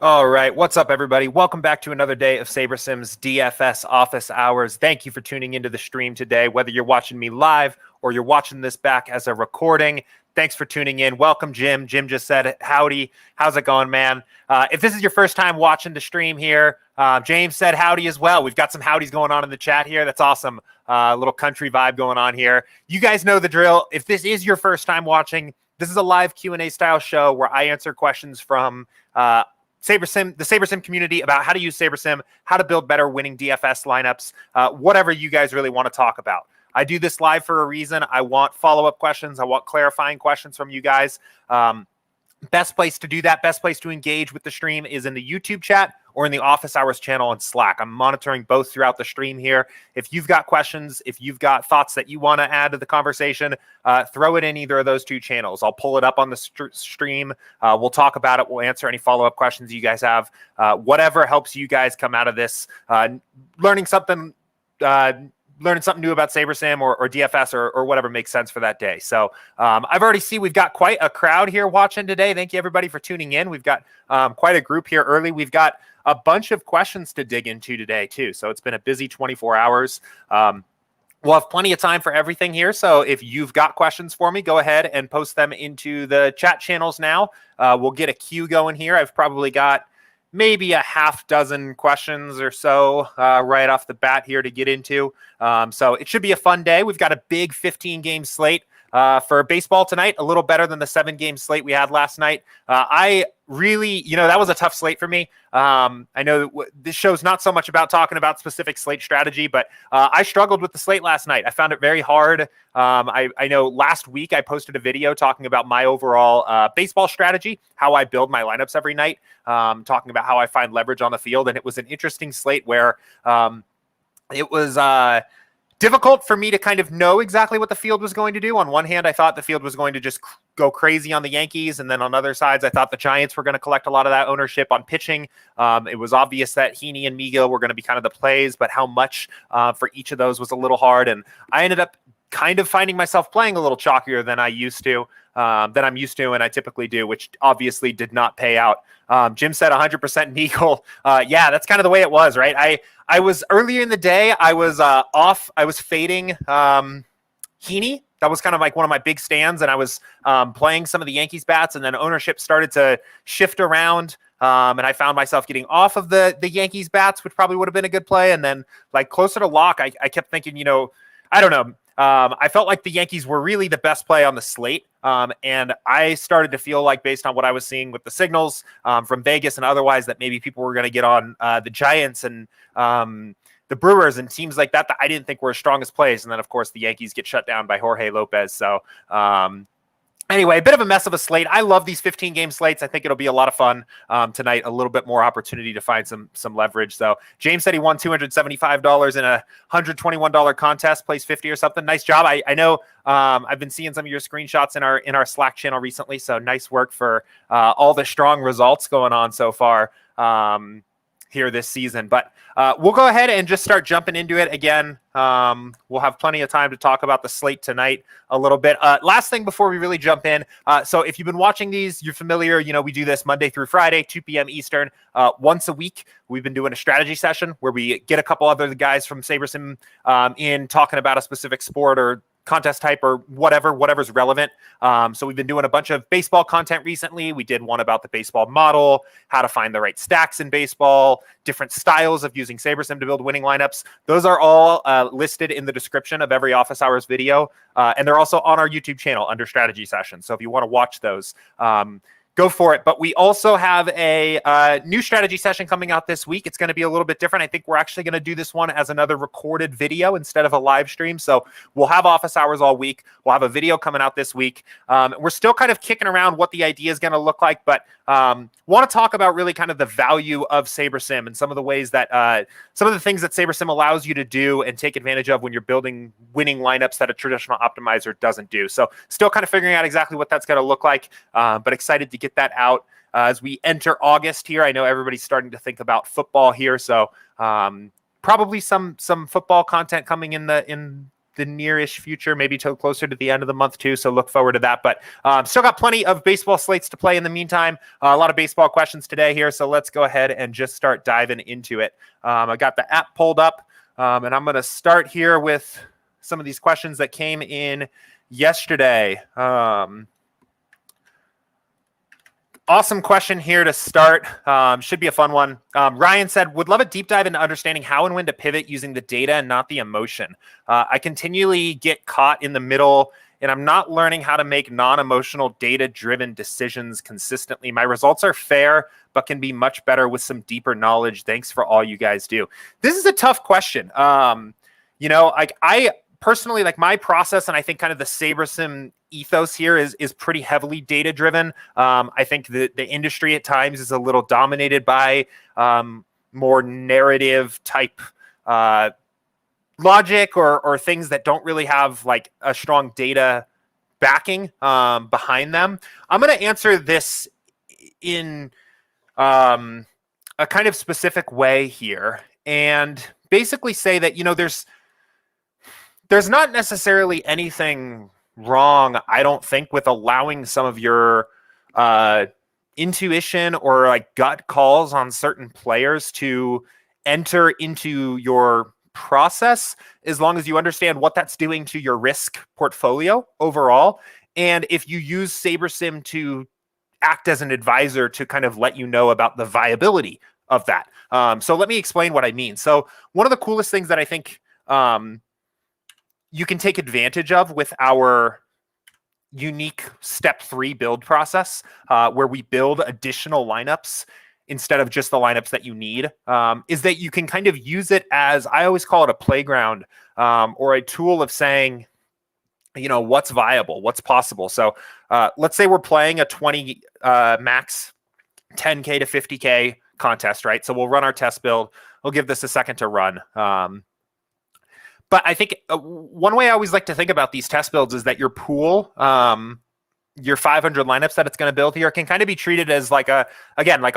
All right, what's up, everybody? Welcome back to another day of SaberSim's DFS Office Hours. Thank you for tuning into the stream today, whether you're watching me live or you're watching this back as a recording. Thanks for tuning in. Welcome, Jim. Jim just said, howdy. How's it going, man? If this is your first time watching the stream here, James said howdy as well. We've got some howdies going on in the chat here. That's awesome. Little country vibe going on here. You guys know the drill. If this is your first time watching, this is a live Q&A style show where I answer questions from the SaberSim community about how to use SaberSim, how to build better winning DFS lineups, whatever you guys really want to talk about. I do this live for a reason. I want follow-up questions. I want clarifying questions from you guys. Best place to do that, best place to engage with the stream is in the YouTube chat or in the Office Hours channel on Slack. I'm monitoring both throughout the stream here. If you've got questions, if you've got thoughts that you want to add to the conversation, throw it in either of those two channels. I'll pull it up on the stream. We'll talk about it. We'll answer any follow-up questions you guys have. Whatever helps you guys come out of this, learning something new about SaberSim or DFS or whatever makes sense for that day. So I've already seen we've got quite a crowd here watching today. Thank you, everybody, for tuning in. We've got quite a group here early. We've got a bunch of questions to dig into today, too. So it's been a busy 24 hours. We'll have plenty of time for everything here. So if you've got questions for me, go ahead and post them into the chat channels now. We'll get a queue going here. I've probably got maybe a half dozen questions or so right off the bat here to get into. So it should be a fun day. We've got a big 15-game slate for baseball tonight, a little better than the 7-game slate we had last night. I really, that was a tough slate for me. I know this show's not so much about talking about specific slate strategy, but I struggled with the slate last night. I found it very hard. I know last week I posted a video talking about my overall baseball strategy, how I build my lineups every night, talking about how I find leverage on the field. And it was an interesting slate where it was difficult for me to kind of know exactly what the field was going to do. On one hand, I thought the field was going to just go crazy on the Yankees. And then on other sides, I thought the Giants were going to collect a lot of that ownership on pitching. It was obvious that Heaney and Megill were going to be kind of the plays, but how much for each of those was a little hard. And I ended up kind of finding myself playing a little chalkier than I'm used to, and I typically do, which obviously did not pay out. Jim said 100% Megill. Yeah, that's kind of the way it was, right? I was earlier in the day, I was off. I was fading Heaney. That was kind of like one of my big stands, and I was playing some of the Yankees bats, and then ownership started to shift around, and I found myself getting off of the Yankees bats, which probably would have been a good play. And then like closer to lock, I kept thinking, I don't know. I felt like the Yankees were really the best play on the slate. And I started to feel like, based on what I was seeing with the signals from Vegas and otherwise, that maybe people were going to get on the Giants and the Brewers and teams like that I didn't think were as strong as plays. And then, of course, the Yankees get shut down by Jorge Lopez. So anyway, a bit of a mess of a slate. I love these 15-game slates. I think it'll be a lot of fun tonight. A little bit more opportunity to find some leverage. So James said he won $275 in a $121 contest, place 50 or something. Nice job. I know I've been seeing some of your screenshots in our Slack channel recently. So nice work for all the strong results going on so far here this season. But we'll go ahead and just start jumping into it again. We'll have plenty of time to talk about the slate tonight a little bit. Last thing before we really jump in. So if you've been watching these, you're familiar, we do this Monday through Friday, 2 p.m. Eastern, once a week. We've been doing a strategy session where we get a couple other guys from SaberSim in talking about a specific sport or contest type or whatever's relevant. So we've been doing a bunch of baseball content recently. We did one about the baseball model, how to find the right stacks in baseball, different styles of using SaberSim to build winning lineups. Those are all listed in the description of every Office Hours video. And they're also on our YouTube channel under strategy sessions. So if you want to watch those, go for it. But we also have a new strategy session coming out this week. It's going to be a little bit different. I think we're actually going to do this one as another recorded video instead of a live stream. So we'll have Office Hours all week. We'll have a video coming out this week. We're still kind of kicking around what the idea is going to look like, but want to talk about really kind of the value of SaberSim and some of the ways that some of the things that SaberSim allows you to do and take advantage of when you're building winning lineups that a traditional optimizer doesn't do. So still kind of figuring out exactly what that's going to look like, but excited to get that out as we enter August here. I know everybody's starting to think about football here, so probably some football content coming in the nearish future, maybe till closer to the end of the month too. So look forward to that. But still got plenty of baseball slates to play in the meantime. A lot of baseball questions today here. So let's go ahead and just start diving into it. I got the app pulled up, and I'm going to start here with some of these questions that came in yesterday. Awesome question here to start. Should be a fun one. Ryan said, would love a deep dive into understanding how and when to pivot using the data and not the emotion. I continually get caught in the middle, and I'm not learning how to make non-emotional data-driven decisions consistently. My results are fair, but can be much better with some deeper knowledge. Thanks for all you guys do. This is a tough question. Like I personally, like my process, and I think kind of the SaberSim ethos here is pretty heavily data driven. I think the industry at times is a little dominated by more narrative type logic or things that don't really have like a strong data backing behind them. I'm going to answer this in a kind of specific way here and basically say that, there's not necessarily anything wrong, I don't think, with allowing some of your intuition or like gut calls on certain players to enter into your process, as long as you understand what that's doing to your risk portfolio overall. And if you use SaberSim to act as an advisor to kind of let you know about the viability of that. So let me explain what I mean. So one of the coolest things that I think you can take advantage of with our unique step 3 build process, where we build additional lineups instead of just the lineups that you need, is that you can kind of use it as, I always call it a playground, or a tool of saying, what's viable, what's possible. So let's say we're playing a 20 max 10K to 50K contest, right? So we'll run our test build. We'll give this a second to run. But I think one way I always like to think about these test builds is that your pool, your 500 lineups that it's going to build here, can kind of be treated as like a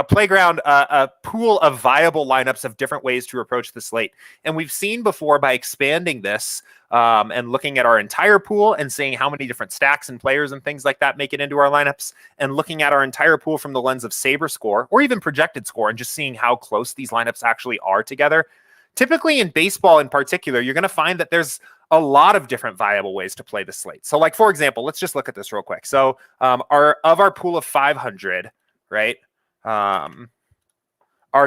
playground, a pool of viable lineups of different ways to approach the slate. And we've seen before, by expanding this and looking at our entire pool and seeing how many different stacks and players and things like that make it into our lineups, and looking at our entire pool from the lens of Saber score or even projected score, and just seeing how close these lineups actually are together. Typically in baseball in particular, you're going to find that there's a lot of different viable ways to play the slate. So like, for example, let's just look at this real quick. So our pool of 500, right? Our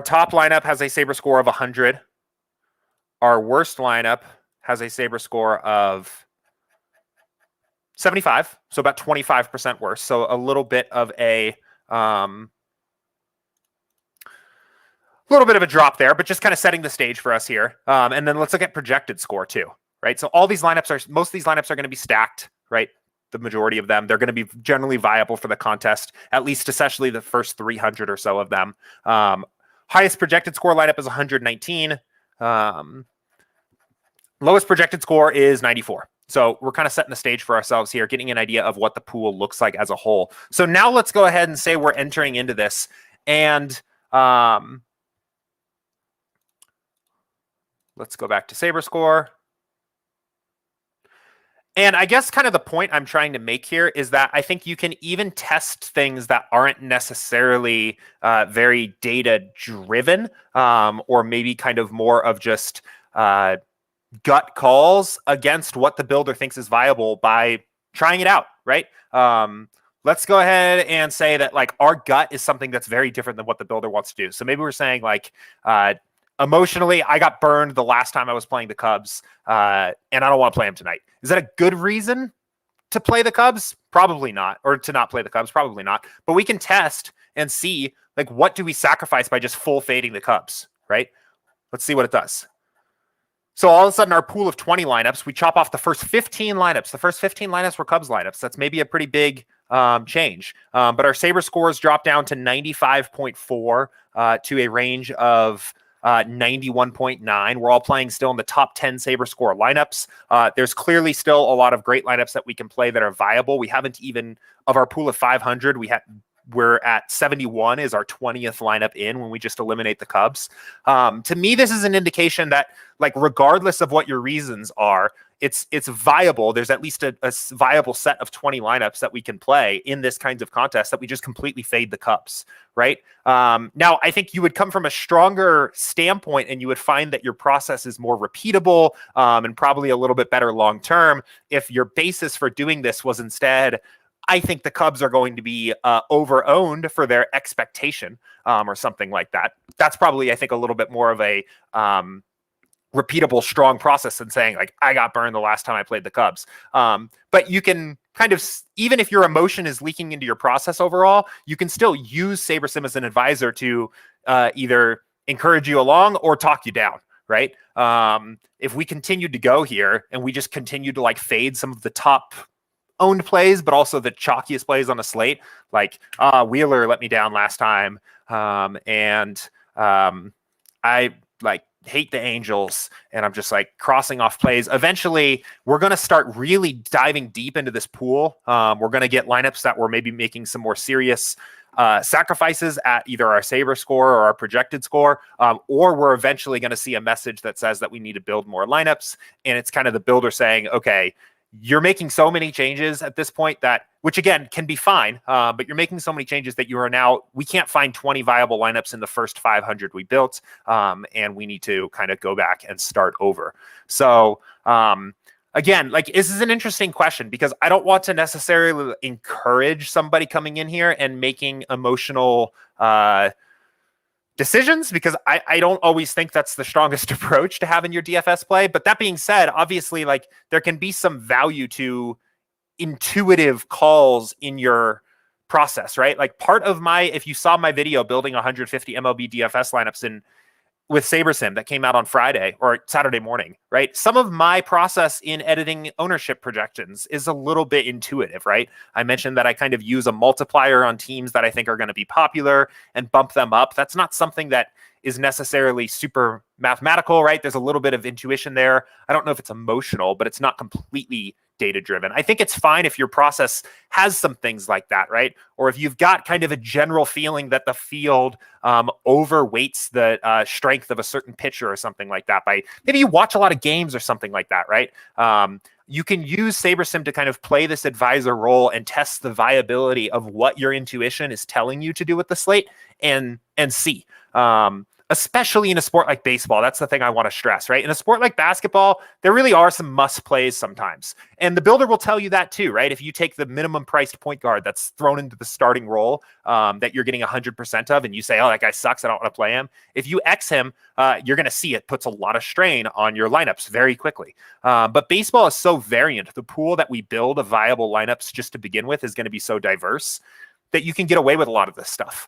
top lineup has a Saber score of 100. Our worst lineup has a Saber score of 75. So about 25% worse. So a little bit of a drop there, but just kind of setting the stage for us here. And then let's look at projected score too, right? So most of these lineups are going to be stacked, right? The majority of them, they're going to be generally viable for the contest, at least especially the first 300 or so of them. Highest projected score lineup is 119. Lowest projected score is 94. So we're kind of setting the stage for ourselves here, getting an idea of what the pool looks like as a whole. So now let's go ahead and say we're entering into this, and let's go back to Saber score. And I guess kind of the point I'm trying to make here is that I think you can even test things that aren't necessarily very data driven, or maybe kind of more of just gut calls against what the builder thinks is viable by trying it out, right? Let's go ahead and say that like our gut is something that's very different than what the builder wants to do. So maybe we're saying like, emotionally, I got burned the last time I was playing the Cubs, and I don't want to play them tonight. Is that a good reason to play the Cubs? Probably not. Or to not play the Cubs? Probably not. But we can test and see, like, what do we sacrifice by just full fading the Cubs, right? Let's see what it does. So all of a sudden, our pool of 20 lineups, we chop off the first 15 lineups. The first 15 lineups were Cubs lineups. That's maybe a pretty big change. But our Saber scores drop down to 95.4 to a range of 91.9. We're all playing still in the top 10 Saber score lineups. There's clearly still a lot of great lineups that we can play that are viable. We haven't even, of our pool of 500, we're at 71 is our 20th lineup in when we just eliminate the Cubs. To me, this is an indication that, like, regardless of what your reasons are, it's viable. There's at least a viable set of 20 lineups that we can play in this kinds of contest that we just completely fade the Cubs, right? Now, I think you would come from a stronger standpoint and you would find that your process is more repeatable and probably a little bit better long-term if your basis for doing this was instead, I think the Cubs are going to be over-owned for their expectation or something like that. That's probably, I think, a little bit more of a repeatable, strong process than saying, like, I got burned the last time I played the Cubs. But you can kind of, even if your emotion is leaking into your process overall, you can still use SaberSim as an advisor to either encourage you along or talk you down, right? If we continued to go here and we just continued to like fade some of the top owned plays, but also the chalkiest plays on a slate, like Wheeler let me down last time, and I like hate the Angels, and I'm just like crossing off plays. Eventually, we're going to start really diving deep into this pool. We're going to get lineups that we're maybe making some more serious sacrifices at either our saber score or our projected score, or we're eventually going to see a message that says that we need to build more lineups. And it's kind of the builder saying, okay, you're making so many changes at this point that, which again can be fine, but you're making so many changes that you are now, we can't find 20 viable lineups in the first 500 we built, and we need to kind of go back and start over. So again, like, this is an interesting question because I don't want to necessarily encourage somebody coming in here and making emotional decisions, because I don't always think that's the strongest approach to having your DFS play. But that being said, obviously, like, there can be some value to intuitive calls in your process, right? Like, part of my, if you saw my video building 150 MLB DFS lineups with SaberSim that came out on Friday or Saturday morning, right? Some of my process in editing ownership projections is a little bit intuitive, right? I mentioned that I kind of use a multiplier on teams that I think are going to be popular and bump them up. That's not something that is necessarily super mathematical, right? There's a little bit of intuition there. I don't know if it's emotional, but it's not completely data-driven. I think it's fine if your process has some things like that, right? Or if you've got kind of a general feeling that the field overweights the strength of a certain pitcher or something like that. By maybe you watch a lot of games or something like that, right? You can use SaberSim to kind of play this advisor role and test the viability of what your intuition is telling you to do with the slate and see. Especially in a sport like baseball. That's the thing I want to stress, right? In a sport like basketball, there really are some must plays sometimes. And the builder will tell you that too, right? If you take the minimum priced point guard that's thrown into the starting role that you're getting 100% of, and you say, oh, that guy sucks, I don't want to play him. If you X him, you're going to see it puts a lot of strain on your lineups very quickly. But baseball is so variant. The pool that we build of viable lineups just to begin with is going to be so diverse that you can get away with a lot of this stuff.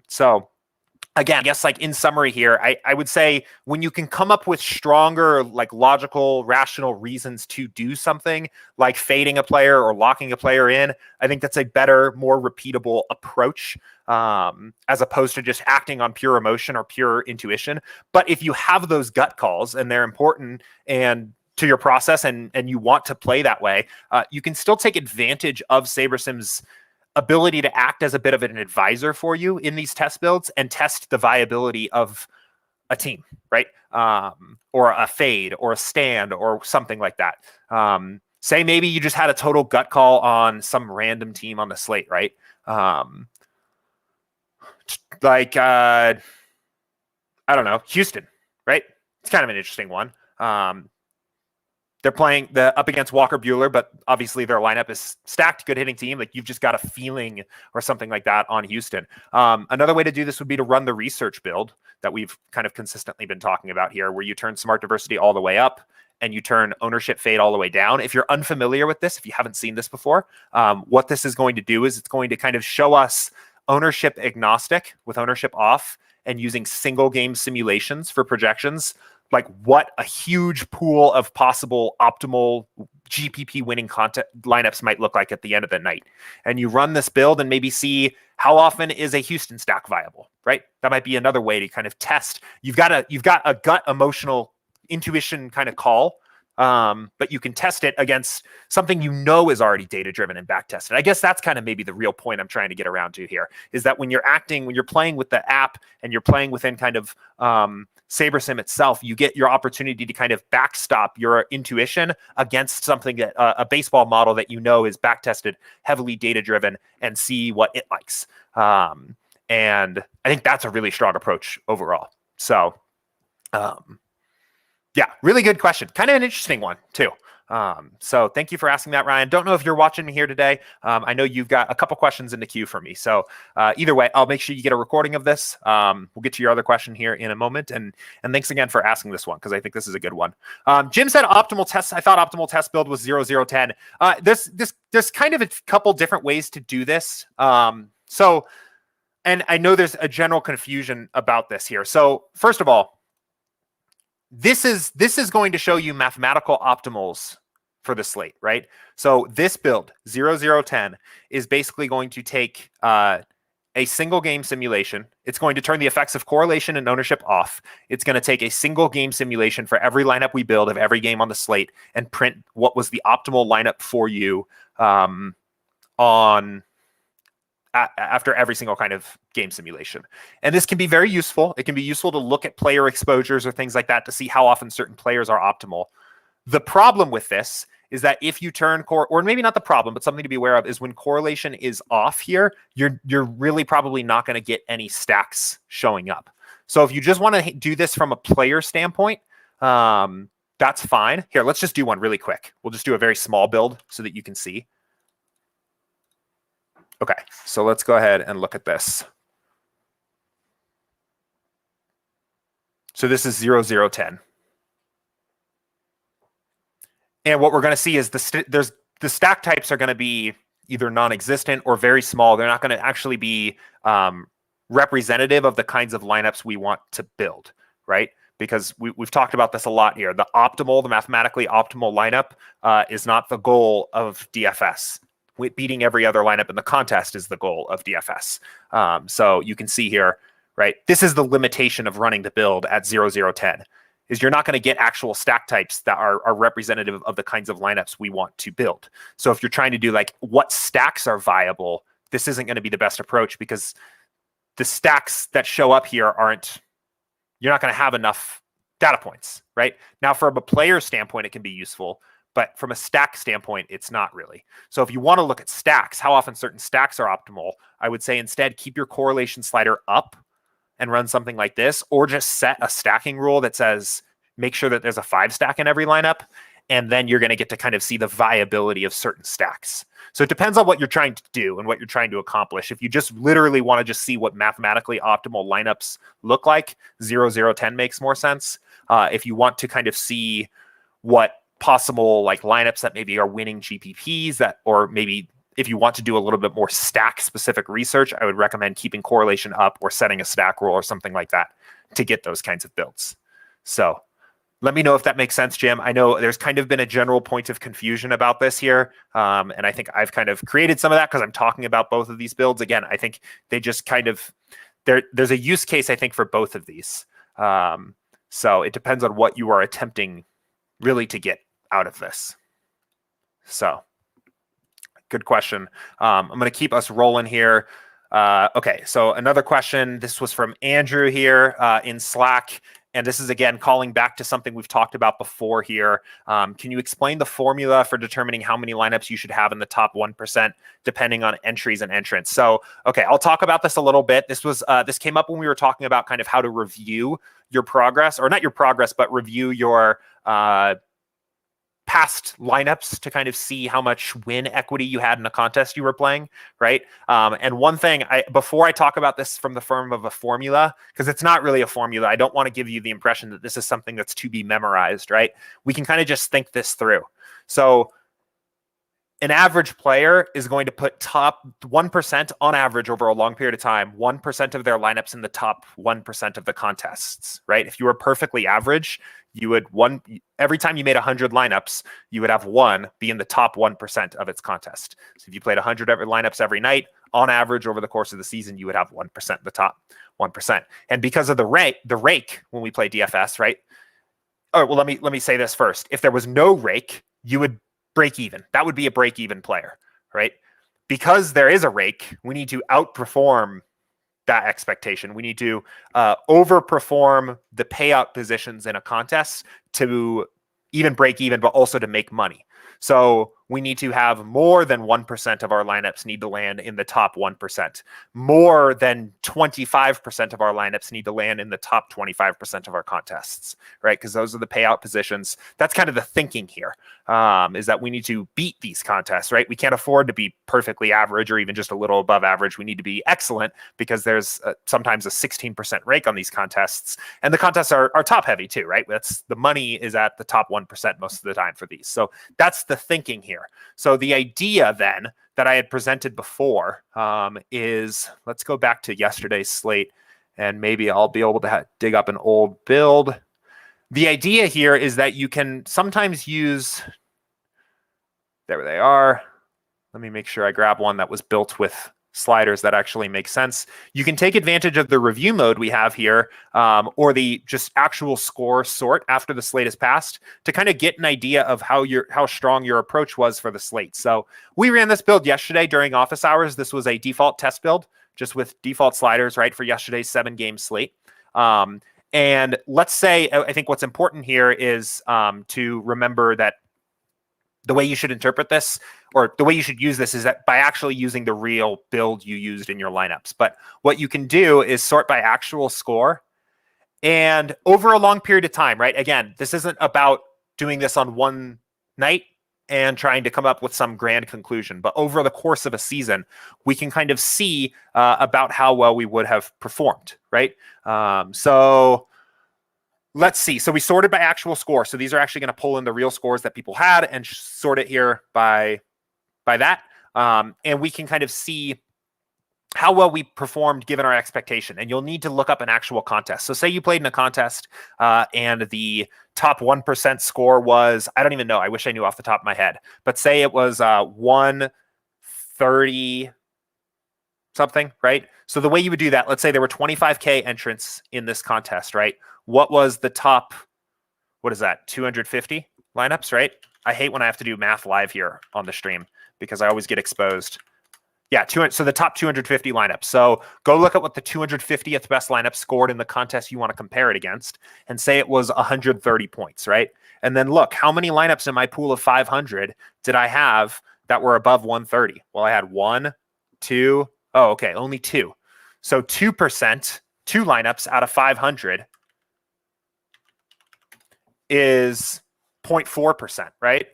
So again, I guess, like, in summary here, I would say when you can come up with stronger, like, logical, rational reasons to do something like fading a player or locking a player in, I think that's a better, more repeatable approach as opposed to just acting on pure emotion or pure intuition. But if you have those gut calls and they're important and to your process and you want to play that way, you can still take advantage of SaberSim's ability to act as a bit of an advisor for you in these test builds and test the viability of a team, right? Or a fade or a stand or something like that. Say maybe you just had a total gut call on some random team on the slate, right? I don't know, Houston, right? It's kind of an interesting one. They're playing up against Walker Buehler, but obviously their lineup is stacked, good hitting team. Like, you've just got a feeling or something like that on Houston. Another way to do this would be to run the research build that we've kind of consistently been talking about here, where you turn smart diversity all the way up and you turn ownership fade all the way down. If you're unfamiliar with this, if you haven't seen this before, what this is going to do is it's going to kind of show us ownership agnostic with ownership off and using single game simulations for projections, like what a huge pool of possible optimal GPP winning content lineups might look like at the end of the night. And you run this build and maybe see how often is a Houston stack viable, right? That might be another way to kind of test. You've got a gut emotional intuition kind of call, but you can test it against something you know is already data-driven and back-tested. I guess that's kind of maybe the real point I'm trying to get around to here, is that when you're playing with the app and you're playing within kind of SaberSim itself, you get your opportunity to kind of backstop your intuition against something that a baseball model that is back-tested, heavily data-driven, and see what it likes. And I think that's a really strong approach overall. So, yeah, really good question. Kind of an interesting one too. So thank you for asking that, Ryan. Don't know if you're watching me here today. I know you've got a couple questions in the queue for me. So either way, I'll make sure you get a recording of this. We'll get to your other question here in a moment. And thanks again for asking this one, because I think this is a good one. Jim said optimal test. I thought optimal test build was 0-0-10. There's kind of a couple different ways to do this. So, and I know there's a general confusion about this here. So first of all, this is going to show you mathematical optimals for the slate, right? So this build 0-0-10 is basically going to take a single game simulation. It's going to turn the effects of correlation and ownership off. It's going to take a single game simulation for every lineup we build of every game on the slate and print what was the optimal lineup for you after every single kind of game simulation. And this can be very useful. It can be useful to look at player exposures or things like that to see how often certain players are optimal. The problem with this is that if you turn or maybe not the problem, but something to be aware of is when correlation is off here, you're really probably not going to get any stacks showing up. So if you just want to do this from a player standpoint, that's fine. Here, let's just do one really quick. We'll just do a very small build so that you can see. Okay, so let's go ahead and look at this. So this is 0-0-10. And what we're going to see is the stack types are going to be either non-existent or very small. They're not going to actually be representative of the kinds of lineups we want to build, right? Because we've talked about this a lot here. The mathematically optimal lineup is not the goal of DFS. Beating every other lineup in the contest is the goal of DFS. So you can see here, right? This is the limitation of running the build at 0-0-10, is you're not going to get actual stack types that are representative of the kinds of lineups we want to build. So if you're trying to do like what stacks are viable, this isn't going to be the best approach, because the stacks that show up here you're not going to have enough data points, right? Now, from a player standpoint, it can be useful, but from a stack standpoint, it's not really. So if you want to look at stacks, how often certain stacks are optimal, I would say instead keep your correlation slider up and run something like this, or just set a stacking rule that says make sure that there's a 5 stack in every lineup, and then you're going to get to kind of see the viability of certain stacks. So it depends on what you're trying to do and what you're trying to accomplish. If you just literally want to just see what mathematically optimal lineups look like, 0-0-10 makes more sense. If you want to kind of see what possible like lineups that maybe are winning GPPs, or maybe if you want to do a little bit more stack specific research, I would recommend keeping correlation up or setting a stack rule or something like that to get those kinds of builds. So let me know if that makes sense, Jim. I know there's kind of been a general point of confusion about this here. And I think I've kind of created some of that because I'm talking about both of these builds. Again, I think they just kind of, there's a use case, I think, for both of these. So it depends on what you are attempting really to get out of this. So good question. I'm going to keep us rolling here. Okay, so another question. This was from Andrew here in Slack. And this is, again, calling back to something we've talked about before here. Can you explain the formula for determining how many lineups you should have in the top 1% depending on entries and entrants? So, okay, I'll talk about this a little bit. This came up when we were talking about kind of how to review your progress, or not your progress, but review your past lineups to kind of see how much win equity you had in a contest you were playing, right? And one thing, before I talk about this from the form of a formula, because it's not really a formula, I don't want to give you the impression that this is something that's to be memorized, right? We can kind of just think this through. So an average player is going to put top 1% on average over a long period of time, 1% of their lineups in the top 1% of the contests, right? If you were perfectly average, you would every time you made 100 lineups, you would have one be in the top 1% of its contest. So if you played 100 lineups every night, on average over the course of the season, you would have 1% in the top 1%. And because of the rake when we play DFS, right? Oh, well, let me say this first. If there was no rake, you would break even. That would be a break even player, right? Because there is a rake, we need to outperform that expectation. We need to overperform the payout positions in a contest to even break even, but also to make money. So we need to have more than 1% of our lineups need to land in the top 1%. More than 25% of our lineups need to land in the top 25% of our contests, right? Because those are the payout positions. That's kind of the thinking here, is that we need to beat these contests, right? We can't afford to be perfectly average or even just a little above average. We need to be excellent because there's sometimes a 16% rake on these contests. And the contests are top heavy too, right? That's the money is at the top 1% most of the time for these. So that's the thinking here. So the idea then that I had presented before is, let's go back to yesterday's slate and maybe I'll be able to dig up an old build. The idea here is that you can sometimes use, there they are. Let me make sure I grab one that was built with sliders that actually make sense. You can take advantage of the review mode we have here, or the just actual score sort after the slate is passed to kind of get an idea of how strong your approach was for the slate. So we ran this build yesterday during office hours. This was a default test build just with default sliders, right, for yesterday's 7-game slate. And let's say, I think what's important here is to remember that the way you should interpret this, or the way you should use this, is that by actually using the real build you used in your lineups. But what you can do is sort by actual score and over a long period of time, right? Again, this isn't about doing this on one night and trying to come up with some grand conclusion, but over the course of a season, we can kind of see about how well we would have performed, right? So let's see. So we sorted by actual score. So these are actually going to pull in the real scores that people had and sort it here by that. And we can kind of see how well we performed given our expectation. And you'll need to look up an actual contest. So say you played in a contest and the top 1% score was, I don't even know. I wish I knew off the top of my head. But say it was 130 something, right? So the way you would do that, let's say there were 25K entrants in this contest, right? What was the top, what is that, 250 lineups, right? I hate when I have to do math live here on the stream because I always get exposed. Yeah, so the top 250 lineups. So go look at what the 250th best lineup scored in the contest you want to compare it against and say it was 130 points, right? And then look, how many lineups in my pool of 500 did I have that were above 130? Well, I had 1, 2, oh, okay, only 2. So 2%, 2 lineups out of 500 is 0.4%, right?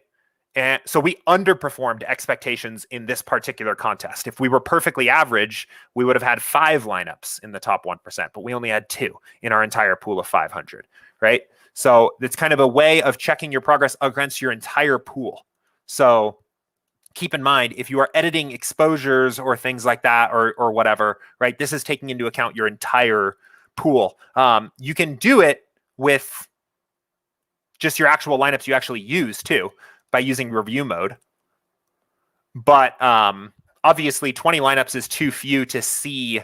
And so we underperformed expectations in this particular contest. If we were perfectly average, we would have had 5 lineups in the top 1%, but we only had 2 in our entire pool of 500, right? So it's kind of a way of checking your progress against your entire pool. So keep in mind, if you are editing exposures or things like that or whatever, right, this is taking into account your entire pool. You can do it with just your actual lineups you actually use too, by using review mode. But obviously 20 lineups is too few to see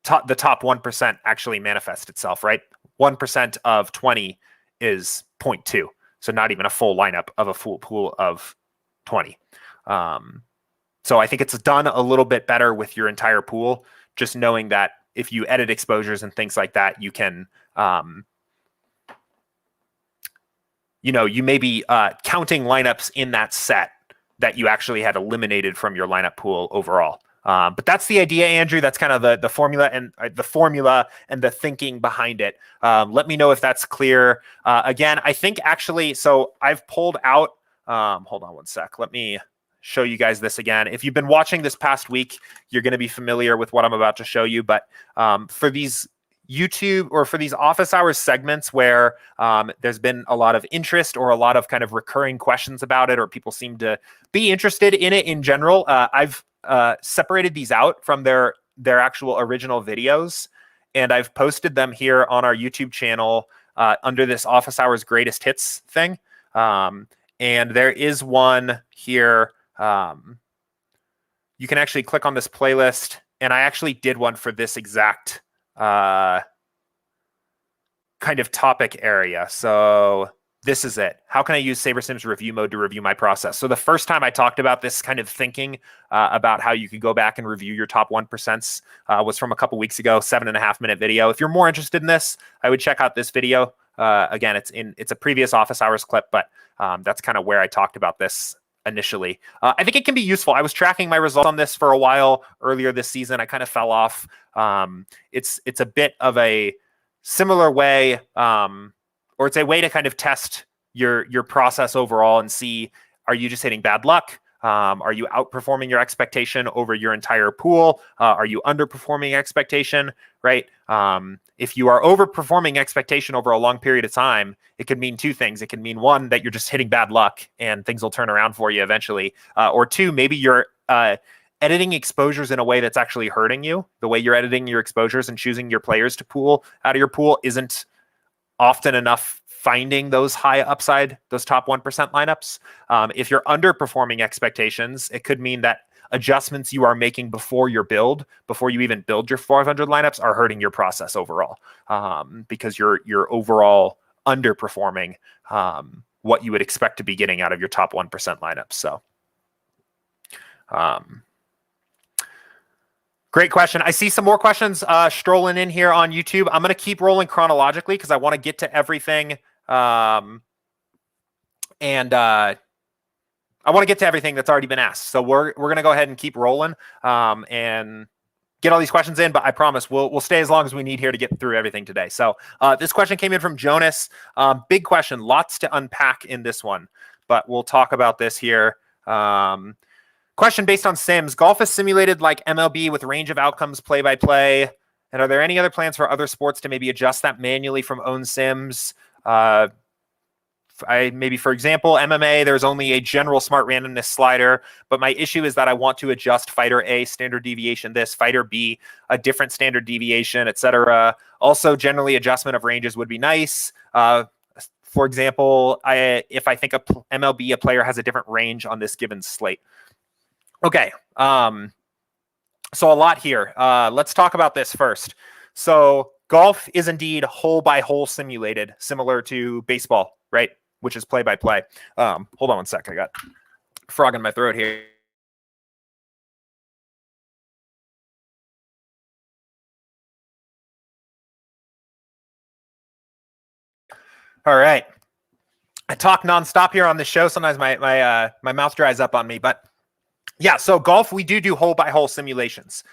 the top 1% actually manifest itself, right? 1% of 20 is 0.2. So not even a full lineup of a full pool of 20. So I think it's done a little bit better with your entire pool, just knowing that if you edit exposures and things like that, you can, you may be counting lineups in that set that you actually had eliminated from your lineup pool overall. But that's the idea, Andrew. That's kind of the formula and the thinking behind it. Let me know if that's clear. Again, I think actually, so I've pulled out, hold on one sec. Let me show you guys this again. If you've been watching this past week, you're going to be familiar with what I'm about to show you. But for these YouTube or for these office hours segments where there's been a lot of interest or a lot of kind of recurring questions about it, or people seem to be interested in it in general, I've separated these out from their actual original videos, and I've posted them here on our YouTube channel under this office hours greatest hits thing. And there is one here. You can actually click on this playlist, and I actually did one for this exact kind of topic area. So this is it. How can I use SaberSim's review mode to review my process? So the first time I talked about this kind of thinking about how you could go back and review your top 1% was from a couple weeks ago, 7.5-minute video. If you're more interested in this, I would check out this video. Again, it's a previous office hours clip, but that's kind of where I talked about this initially. I think it can be useful. I was tracking my results on this for a while earlier this season. I kind of fell off. It's a bit of a similar way, or it's a way to kind of test your process overall and see, are you just hitting bad luck? Are you outperforming your expectation over your entire pool? Are you underperforming expectation, right? If you are overperforming expectation over a long period of time, it could mean two things. It can mean, one, that you're just hitting bad luck and things will turn around for you eventually. Or two, maybe you're editing exposures in a way that's actually hurting you. The way you're editing your exposures and choosing your players to pool out of your pool isn't often enough finding those high upside, those top 1% lineups. If you're underperforming expectations, it could mean that adjustments you are making before your build, before you even build your 500 lineups, are hurting your process overall, because you're overall underperforming what you would expect to be getting out of your top 1% lineups. So great question. I see some more questions strolling in here on YouTube. I'm going to keep rolling chronologically because I want to get to everything. I want to get to everything that's already been asked. So we're going to go ahead and keep rolling and get all these questions in. But I promise we'll stay as long as we need here to get through everything today. So this question came in from Jonas. Big question. Lots to unpack in this one. But we'll talk about this here. Question based on Sims. Golf is simulated like MLB with range of outcomes play-by-play. And are there any other plans for other sports to maybe adjust that manually from own Sims? Maybe, for example, MMA, there's only a general smart randomness slider, but my issue is that I want to adjust fighter A standard deviation this, fighter B a different standard deviation, etc. Also, generally adjustment of ranges would be nice. For example, if I think MLB, a player has a different range on this given slate. Okay, so a lot here. Let's talk about this first. So golf is indeed hole by hole simulated, similar to baseball, right? Which is play by play. Hold on one sec. I got a frog in my throat here. All right. I talk nonstop here on this show. Sometimes my mouth dries up on me, but yeah, so golf, we do hole by hole simulations,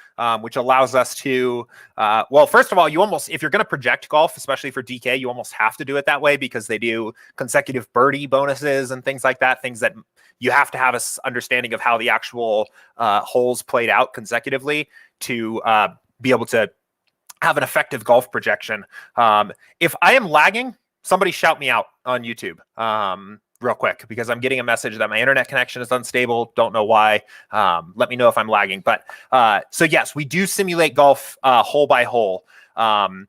which allows us to, well, first of all, if you're going to project golf, especially for DK, you almost have to do it that way because they do consecutive birdie bonuses and things like that, things that you have to have an understanding of how the actual holes played out consecutively to be able to have an effective golf projection. If I am lagging, somebody shout me out on YouTube. Real quick, because I'm getting a message that my internet connection is unstable. Don't know why. Let me know if I'm lagging. But so yes, we do simulate golf hole by hole. Are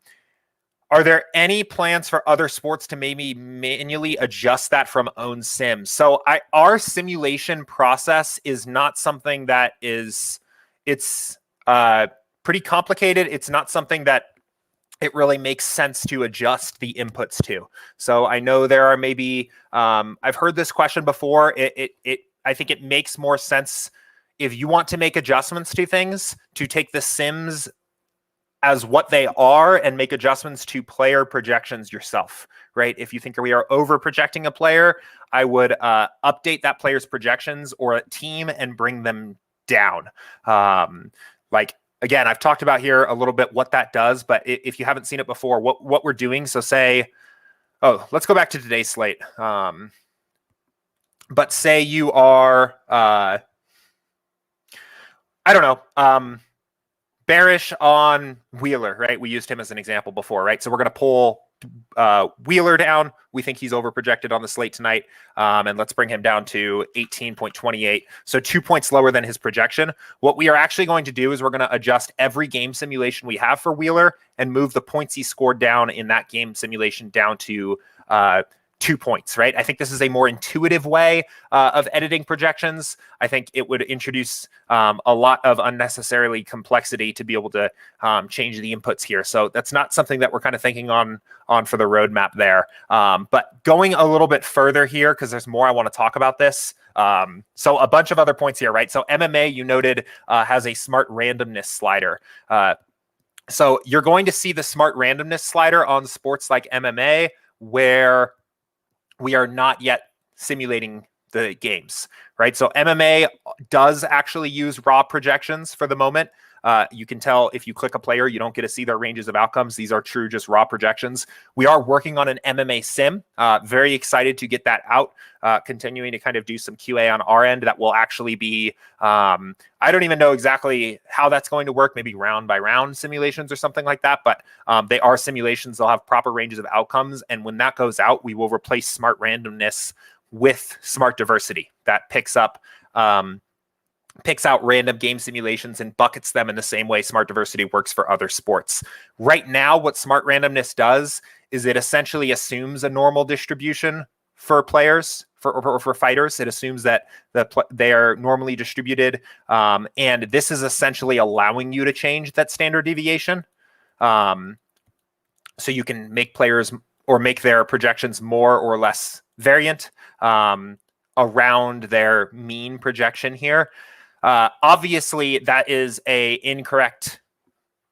there any plans for other sports to maybe manually adjust that from own Sims? So our simulation process is not something that it's pretty complicated. It's not something that it really makes sense to adjust the inputs to. So I know there are maybe, I've heard this question before. I think it makes more sense if you want to make adjustments to things to take the Sims as what they are and make adjustments to player projections yourself, right? If you think we are over projecting a player, I would update that player's projections or a team and bring them down. Again, I've talked about here a little bit what that does, but if you haven't seen it before, what we're doing, so let's go back to today's slate. But say you are, I don't know, bearish on Wheeler, right? We used him as an example before, right? So we're going to pull Wheeler down. We think he's over projected on the slate tonight. And let's bring him down to 18.28. So 2 points lower than his projection. What we are actually going to do is we're going to adjust every game simulation we have for Wheeler and move the points he scored down in that game simulation down to 2 points, right? I think this is a more intuitive way of editing projections. I think it would introduce a lot of unnecessarily complexity to be able to change the inputs here. So that's not something that we're kind of thinking on for the roadmap there. But going a little bit further here, because there's more I want to talk about this. So a bunch of other points here, right? So MMA, you noted, has a smart randomness slider. So you're going to see the smart randomness slider on sports like MMA, where we are not yet simulating the games, right? So MMA does actually use raw projections for the moment. You can tell if you click a player, you don't get to see their ranges of outcomes. These are true, just raw projections. We are working on an MMA sim. Very excited to get that out. Continuing to kind of do some QA on our end that will actually be, I don't even know exactly how that's going to work, maybe round by round simulations or something like that. But they are simulations. They'll have proper ranges of outcomes. And when that goes out, we will replace smart randomness with smart diversity that picks out random game simulations and buckets them in the same way smart diversity works for other sports. Right now, what smart randomness does is it essentially assumes a normal distribution for players, for fighters. It assumes that they are normally distributed. And this is essentially allowing you to change that standard deviation. So you can make players or make their projections more or less variant around their mean projection here. Obviously, that is a incorrect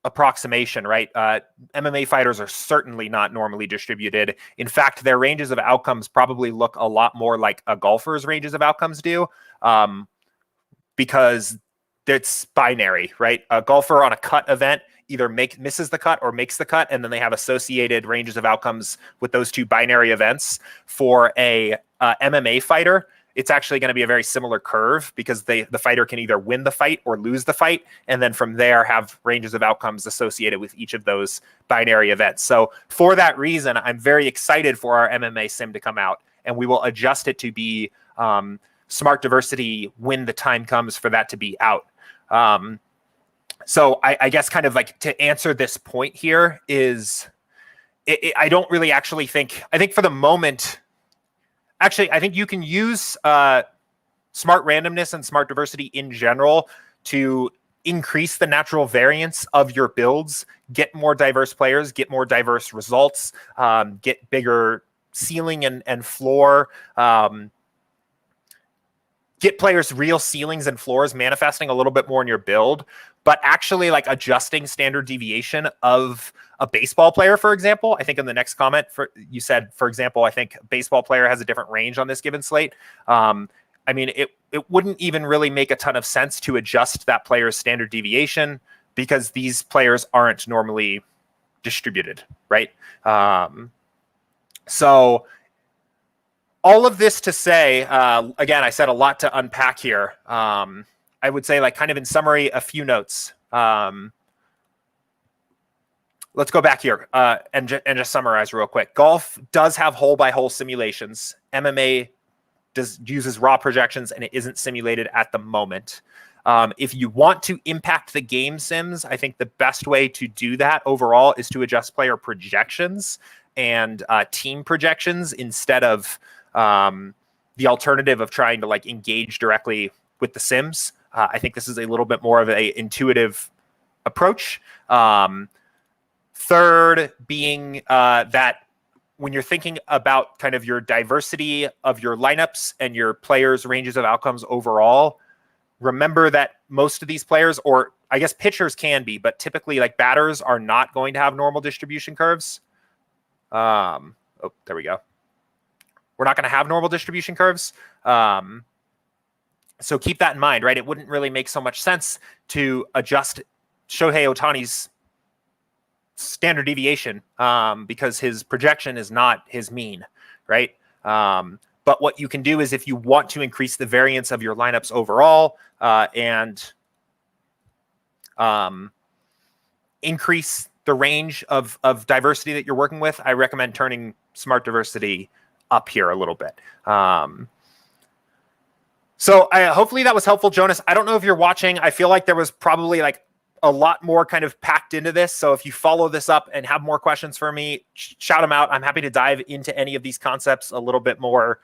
approximation, right? MMA fighters are certainly not normally distributed. In fact, their ranges of outcomes probably look a lot more like a golfer's ranges of outcomes do, because it's binary, right? A golfer on a cut event either misses the cut or makes the cut, and then they have associated ranges of outcomes with those two binary events. For a MMA fighter, it's actually going to be a very similar curve, because the fighter can either win the fight or lose the fight, and then from there have ranges of outcomes associated with each of those binary events. So for that reason, I'm very excited for our MMA sim to come out, and we will adjust it to be smart diversity when the time comes for that to be out. So I guess kind of like to answer this point here is I don't really actually think, I think for the moment, actually, I think you can use smart randomness and smart diversity in general to increase the natural variance of your builds, get more diverse players, get more diverse results, get bigger ceiling and floor, get players real ceilings and floors manifesting a little bit more in your build. But actually, like, adjusting standard deviation of a baseball player, for example, I think in the next comment you said, for example, I think a baseball player has a different range on this given slate. I mean, it wouldn't even really make a ton of sense to adjust that player's standard deviation, because these players aren't normally distributed, right? So all of this to say, again, I said a lot to unpack here. I would say, like, kind of in summary, a few notes. Let's go back here and just summarize real quick. Golf does have hole-by-hole simulations. MMA uses raw projections, and it isn't simulated at the moment. If you want to impact the game sims, I think the best way to do that overall is to adjust player projections and team projections instead of the alternative of trying to, like, engage directly with the sims. I think this is a little bit more of a intuitive approach. Third being that when you're thinking about kind of your diversity of your lineups and your players' ranges of outcomes overall, remember that most of these players, or I guess pitchers can be, but typically, like, batters are not going to have normal distribution curves. Oh, there we go. We're not going to have normal distribution curves. So keep that in mind, right? It wouldn't really make so much sense to adjust Shohei Ohtani's standard deviation because his projection is not his mean, right? But what you can do is, if you want to increase the variance of your lineups overall and increase the range of diversity that you're working with, I recommend turning smart diversity up here a little bit. So hopefully that was helpful, Jonas. I don't know if you're watching. I feel like there was probably, like, a lot more kind of packed into this. So if you follow this up and have more questions for me, shout them out. I'm happy to dive into any of these concepts a little bit more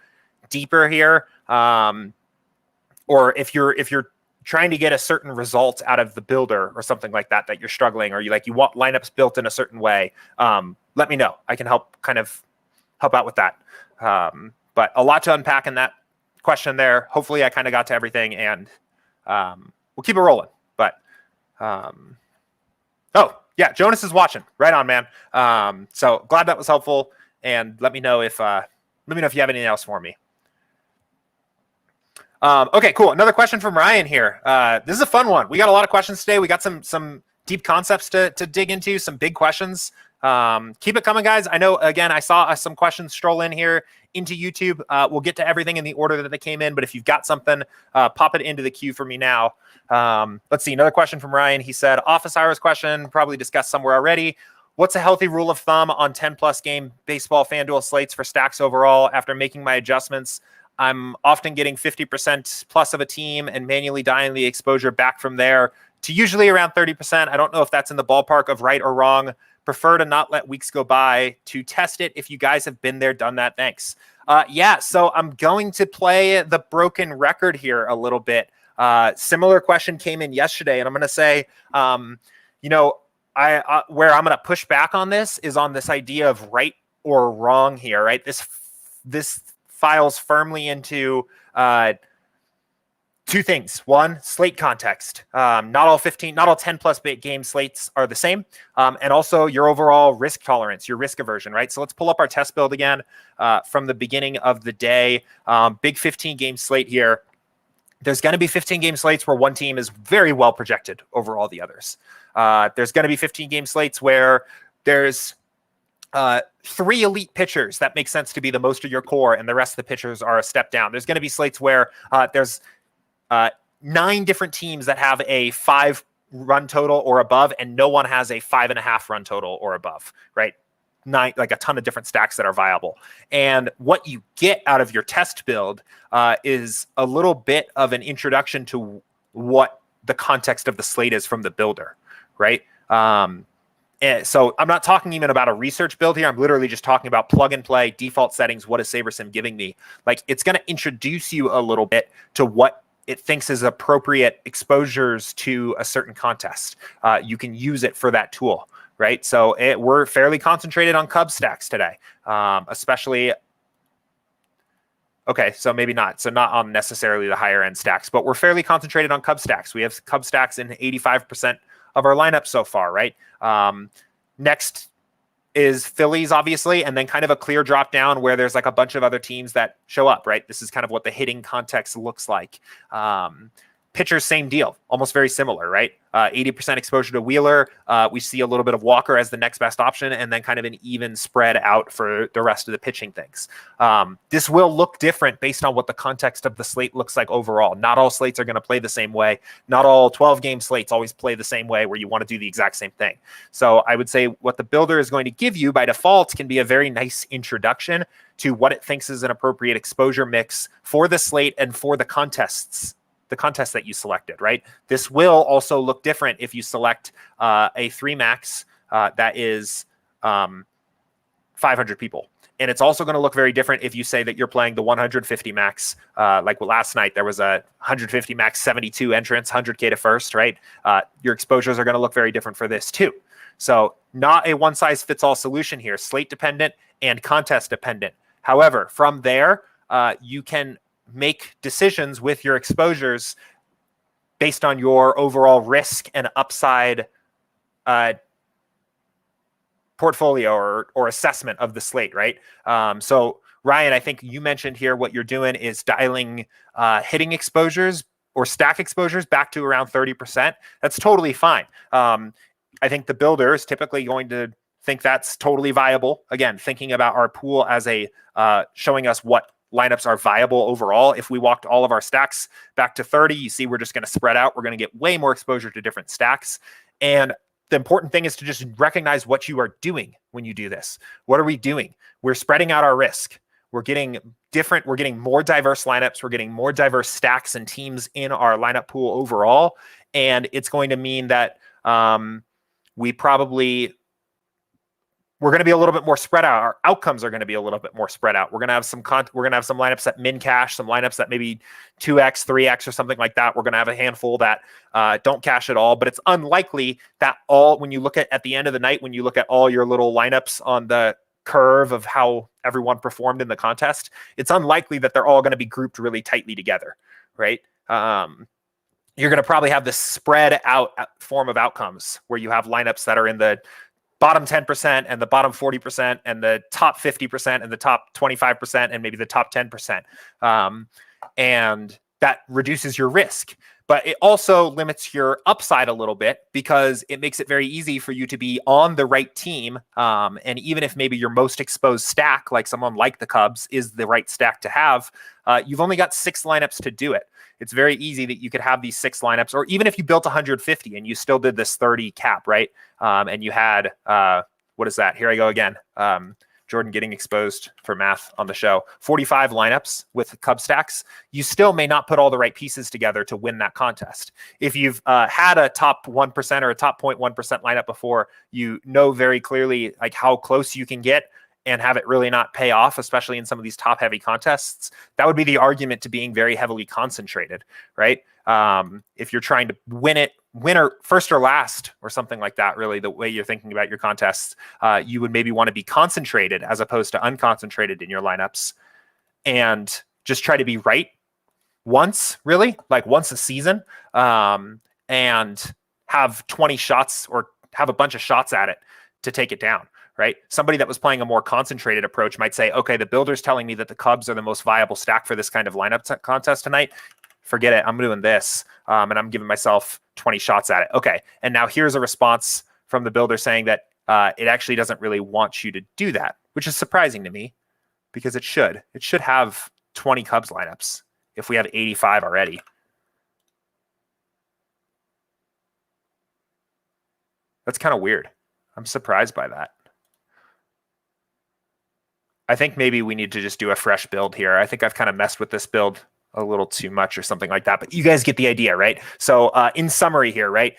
deeper here. Or if you're trying to get a certain result out of the builder or something like that you're struggling, or you want lineups built in a certain way, let me know. I can help out with that. But a lot to unpack in that question there. Hopefully I kind of got to everything, and we'll keep it rolling. But oh yeah, Jonas is watching. Right on, man. So glad that was helpful, and let me know if you have anything else for me. Okay, cool. Another question from Ryan here. This is a fun one. We got a lot of questions today. We got some deep concepts to dig into, some big questions. Keep it coming, guys. I know, again, I saw some questions stroll in here into YouTube. We'll get to everything in the order that they came in, but if you've got something, pop it into the queue for me now. Let's see. Another question from Ryan. He said, office hours question, probably discussed somewhere already. What's a healthy rule of thumb on 10-plus game baseball FanDuel slates for stacks overall? After making my adjustments, I'm often getting 50% plus of a team and manually dialing the exposure back from there to usually around 30%. I don't know if that's in the ballpark of right or wrong. Prefer to not let weeks go by to test it. If you guys have been there, done that, thanks. Yeah, so I'm going to play the broken record here a little bit. Similar question came in yesterday, and I'm going to say, where I'm going to push back on this is on this idea of right or wrong here, right? This files firmly into two things. One, slate context. Not all 10 plus game slates are the same. And also your overall risk tolerance, your risk aversion, right? So let's pull up our test build again from the beginning of the day. Big 15 game slate here. There's going to be 15 game slates where one team is very well projected over all the others. There's going to be 15 game slates where there's 3 elite pitchers that make sense to be the most of your core, and the rest of the pitchers are a step down. There's going to be slates where there's 9 different teams that have a 5 run total or above, and no one has a 5.5 run total or above, right? 9, like a ton of different stacks that are viable. And what you get out of your test build is a little bit of an introduction to what the context of the slate is from the builder, right? So I'm not talking even about a research build here. I'm literally just talking about plug and play, default settings. What is SaberSim giving me? Like, it's going to introduce you a little bit to what it thinks is appropriate exposures to a certain contest. You can use it for that tool, right? So we're fairly concentrated on Cubs stacks today, especially. Okay, so maybe not. So not on necessarily the higher end stacks, but we're fairly concentrated on Cubs stacks. We have Cubs stacks in 85% of our lineup so far, right? Next is Phillies, obviously, and then kind of a clear drop down where there's like a bunch of other teams that show up, right? This is kind of what the hitting context looks like. Pitchers, same deal, almost very similar, right? 80% exposure to Wheeler. We see a little bit of Walker as the next best option, and then kind of an even spread out for the rest of the pitching things. This will look different based on what the context of the slate looks like overall. Not all slates are going to play the same way. Not all 12-game slates always play the same way where you want to do the exact same thing. So I would say what the builder is going to give you by default can be a very nice introduction to what it thinks is an appropriate exposure mix for the slate and for the contests. The contest that you selected, right? This will also look different if you select a 3 max that is 500 people. And it's also going to look very different if you say that you're playing the 150 max. Like last night, there was a 150 max 72 entrance, 100K to first, right? Your exposures are going to look very different for this too. So not a one size fits all solution here, slate dependent and contest dependent. However, from there, you can make decisions with your exposures based on your overall risk and upside portfolio or assessment of the slate, right? So Ryan, I think you mentioned here what you're doing is dialing hitting exposures or stack exposures back to around 30%. That's totally fine. I think the builder is typically going to think that's totally viable. Again, thinking about our pool as a showing us what lineups are viable overall. If we walked all of our stacks back to 30, you see we're just going to spread out. We're going to get way more exposure to different stacks. And the important thing is to just recognize what you are doing when you do this. What are we doing? We're spreading out our risk. We're getting more diverse lineups. We're getting more diverse stacks and teams in our lineup pool overall. And it's going to mean that we're going to be a little bit more spread out. Our outcomes are going to be a little bit more spread out. We're going to have some lineups that min cash, some lineups that maybe 2x, 3x or something like that. We're going to have a handful that don't cash at all, but it's unlikely that when you look at the end of the night, when you look at all your little lineups on the curve of how everyone performed in the contest, it's unlikely that they're all going to be grouped really tightly together, right? You're going to probably have this spread out form of outcomes where you have lineups that are in the bottom 10% and the bottom 40% and the top 50% and the top 25% and maybe the top 10%. And that reduces your risk, but it also limits your upside a little bit because it makes it very easy for you to be on the right team. And even if maybe your most exposed stack, like someone like the Cubs, is the right stack to have, you've only got 6 lineups to do it. It's very easy that you could have these 6 lineups, or even if you built 150 and you still did this 30 cap, right? And you had, what is that? Here I go again. Jordan getting exposed for math on the show. 45 lineups with Cub stacks. You still may not put all the right pieces together to win that contest. If you've had a top 1% or a top 0.1% lineup before, you know very clearly like how close you can get and have it really not pay off, especially in some of these top heavy contests. That would be the argument to being very heavily concentrated, right? If you're trying to winner first or last or something like that, really the way you're thinking about your contests, you would maybe want to be concentrated as opposed to unconcentrated in your lineups and just try to be right once, really, like once a season, and have 20 shots or have a bunch of shots at it to take it down. Right? Somebody that was playing a more concentrated approach might say, okay, the builder's telling me that the Cubs are the most viable stack for this kind of lineup contest tonight. Forget it. I'm doing this. And I'm giving myself 20 shots at it. Okay. And now here's a response from the builder saying that it actually doesn't really want you to do that, which is surprising to me because it should. It should have 20 Cubs lineups if we have 85 already. That's kind of weird. I'm surprised by that. I think maybe we need to just do a fresh build here. I think I've kind of messed with this build a little too much or something like that, but you guys get the idea, right? So in summary here, right?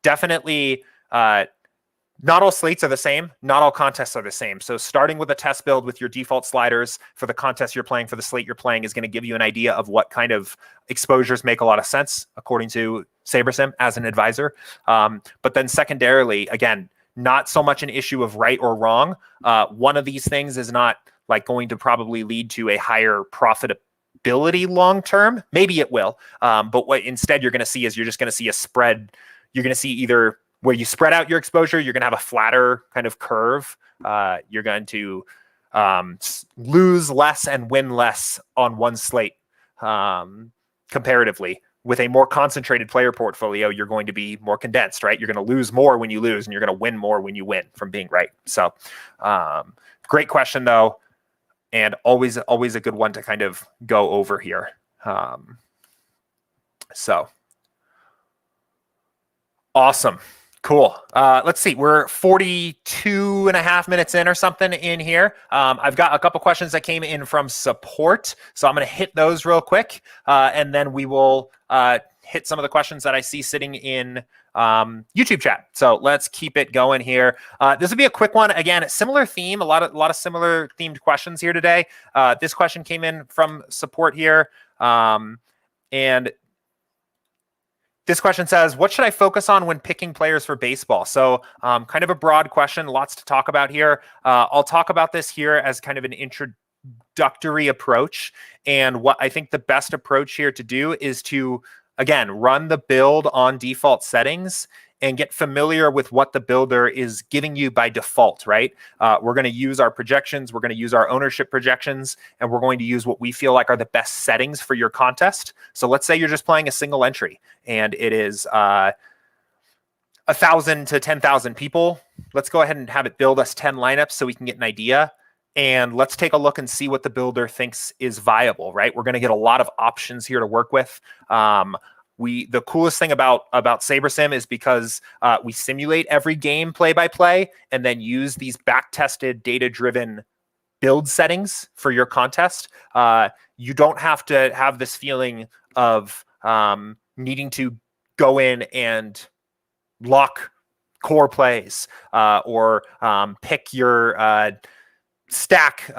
Definitely not all slates are the same. Not all contests are the same. So starting with a test build with your default sliders for the contest you're playing, for the slate you're playing, is going to give you an idea of what kind of exposures make a lot of sense, according to SaberSim as an advisor. But then secondarily, again, not so much an issue of right or wrong. One of these things is not like going to probably lead to a higher profitability long-term. Maybe it will. But what instead you're going to see is you're just going to see a spread. You're going to see either where you spread out your exposure, you're going to have a flatter kind of curve. You're going to lose less and win less on one slate comparatively. With a more concentrated player portfolio, you're going to be more condensed, right? You're going to lose more when you lose, and you're going to win more when you win from being right. So great question, though, and always a good one to kind of go over here. So awesome. Cool. Let's see. We're 42 and a half minutes in or something in here. I've got a couple questions that came in from support. So I'm going to hit those real quick. And then we will hit some of the questions that I see sitting in YouTube chat. So let's keep it going here. This will be a quick one. Again, similar theme, a lot of similar themed questions here today. This question came in from support here. And this question says, what should I focus on when picking players for baseball? So kind of a broad question, lots to talk about here. I'll talk about this here as kind of an introductory approach. And what I think the best approach here to do is to, again, run the build on default settings and get familiar with what the builder is giving you by default, right? We're going to use our projections. We're going to use our ownership projections, and we're going to use what we feel like are the best settings for your contest. So let's say you're just playing a single entry and it is 1,000 to 10,000 people. Let's go ahead and have it build us 10 lineups so we can get an idea. And let's take a look and see what the builder thinks is viable, right? We're going to get a lot of options here to work with. The coolest thing about SaberSim is because we simulate every game play by play and then use these back-tested, data-driven build settings for your contest. You don't have to have this feeling of needing to go in and lock core plays or pick your stack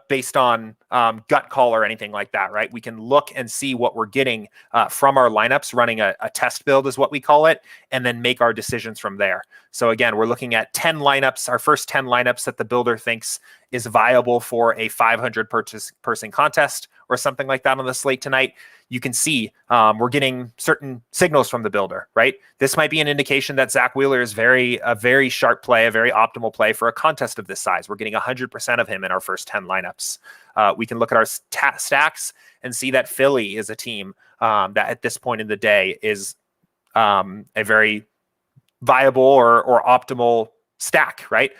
based on gut call or anything like that, right? We can look and see what we're getting from our lineups, running a test build is what we call it, and then make our decisions from there. So again, we're looking at 10 lineups, our first 10 lineups that the builder thinks is viable for a 500 person contest or something like that on the slate tonight. You can see we're getting certain signals from the builder, right? This might be an indication that Zach Wheeler is a very sharp play, a very optimal play for a contest of this size. We're getting 100% of him in our first 10 lineups. We can look at our stacks and see that Philly is a team that at this point in the day is a very viable or optimal stack, right?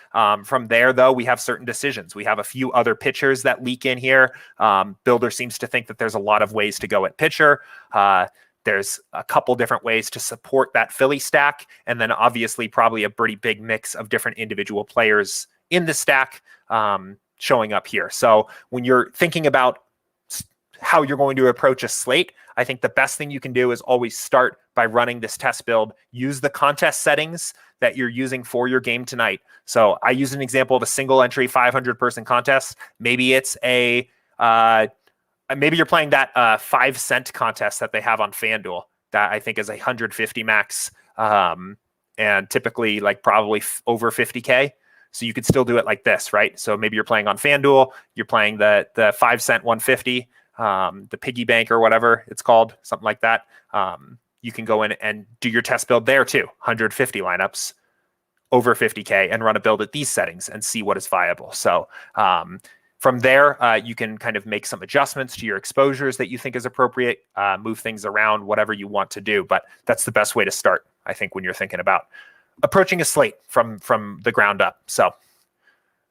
From there, though, we have certain decisions. We have a few other pitchers that leak in here. Builder seems to think that there's a lot of ways to go at pitcher. There's a couple different ways to support that Philly stack. And then obviously probably a pretty big mix of different individual players in the stack showing up here. So when you're thinking about how you're going to approach a slate, I think the best thing you can do is always start by running this test build. Use the contest settings that you're using for your game tonight. So I use an example of a single entry 500 person contest. Maybe it's maybe you're playing that 5-cent contest that they have on FanDuel that I think is 150 max and typically like probably over 50K. So you could still do it like this, right? So maybe you're playing on FanDuel, you're playing the 5-cent 150, the piggy bank or whatever it's called, something like that. You can go in and do your test build there too, 150 lineups, over 50K, and run a build at these settings and see what is viable. So from there, you can kind of make some adjustments to your exposures that you think is appropriate, move things around, whatever you want to do. But that's the best way to start, I think, when you're thinking about approaching a slate from the ground up. So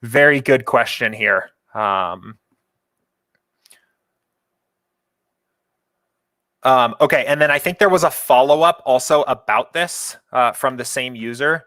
very good question here. Okay, and then I think there was a follow-up also about this from the same user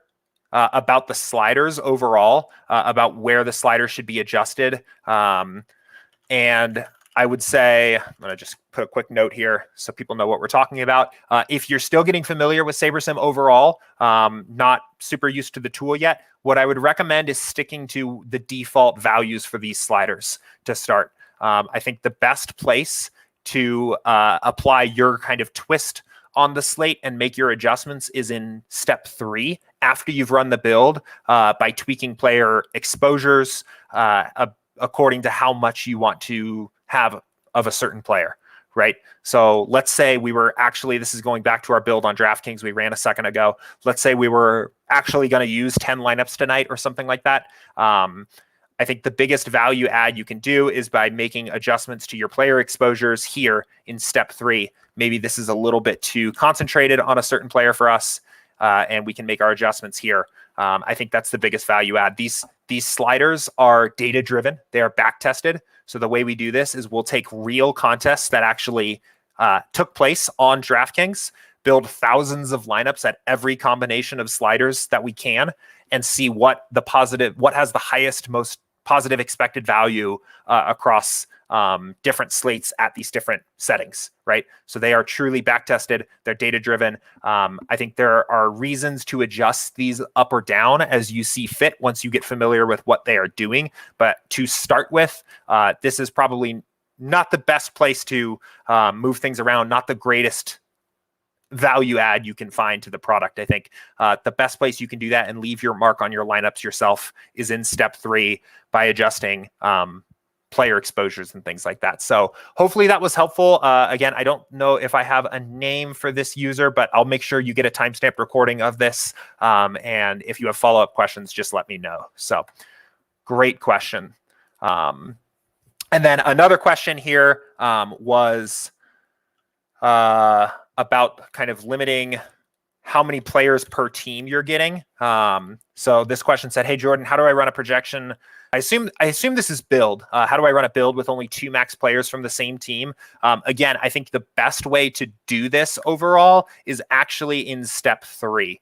about the sliders overall, about where the sliders should be adjusted. And I would say, I'm going to just put a quick note here so people know what we're talking about. If you're still getting familiar with SaberSim overall, not super used to the tool yet, what I would recommend is sticking to the default values for these sliders to start. I think the best place to apply your kind of twist on the slate and make your adjustments is in step 3 after you've run the build by tweaking player exposures according to how much you want to have of a certain player, right? So let's say we were actually, this is going back to our build on DraftKings we ran a second ago. Let's say we were actually going to use 10 lineups tonight or something like that. I think the biggest value add you can do is by making adjustments to your player exposures here in step 3. Maybe this is a little bit too concentrated on a certain player for us, and we can make our adjustments here. I think that's the biggest value add. These sliders are data driven. They are back tested. So the way we do this is we'll take real contests that actually took place on DraftKings, build thousands of lineups at every combination of sliders that we can, and see what has the highest, most positive expected value across different slates at these different settings, right? So they are truly back tested. They're data driven. I think there are reasons to adjust these up or down as you see fit once you get familiar with what they are doing. But to start with, this is probably not the best place to move things around, not the greatest value add you can find to the product. I think the best place you can do that and leave your mark on your lineups yourself is in step 3 by adjusting player exposures and things like that. So hopefully that was helpful. Again, I don't know if I have a name for this user, but I'll make sure you get a timestamped recording of this. And if you have follow-up questions, just let me know. So great question. And then another question here was about kind of limiting how many players per team you're getting. So this question said, "Hey Jordan, how do I run a projection? I assume this is build. How do I run a build with only 2 max players from the same team?" Again, I think the best way to do this overall is actually in step 3.